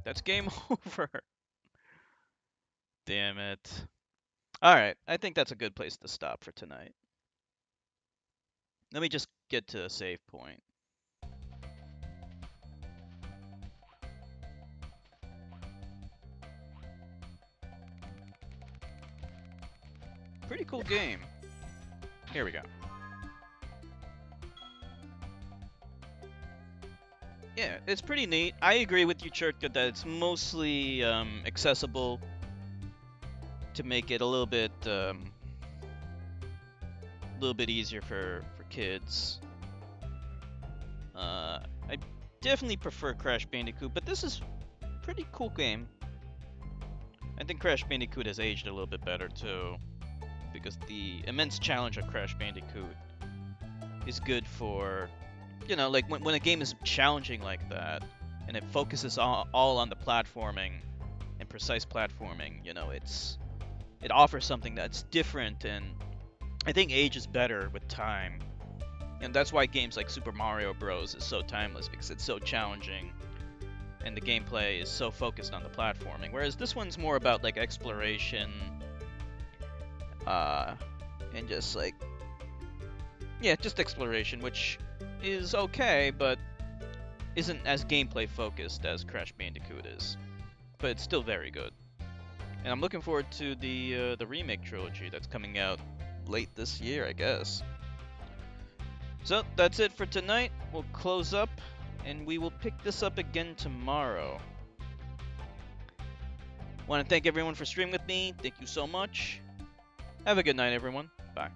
That's game over. Damn it. Alright, I think that's a good place to stop for tonight. Let me just get to a save point. Pretty cool game. Here we go. Yeah, it's pretty neat. I agree with you, Churtka, that it's mostly accessible to make it a little bit easier for kids. I definitely prefer Crash Bandicoot, but this is a pretty cool game. I think Crash Bandicoot has aged a little bit better too, because the immense challenge of Crash Bandicoot is good for, you know, like when a game is challenging like that, and it focuses all on the platforming and precise platforming, you know, it offers something that's different, and I think ages better with time. And that's why games like Super Mario Bros. Is so timeless, because it's so challenging, and the gameplay is so focused on the platforming. Whereas this one's more about like exploration, and just like, yeah, just exploration, which is okay, but isn't as gameplay focused as Crash Bandicoot is. But it's still very good. And I'm looking forward to the remake trilogy that's coming out late this year, I guess. So that's it for tonight. We'll close up, and we will pick this up again tomorrow. Want to thank everyone for streaming with me. Thank you so much. Have a good night, everyone. Bye.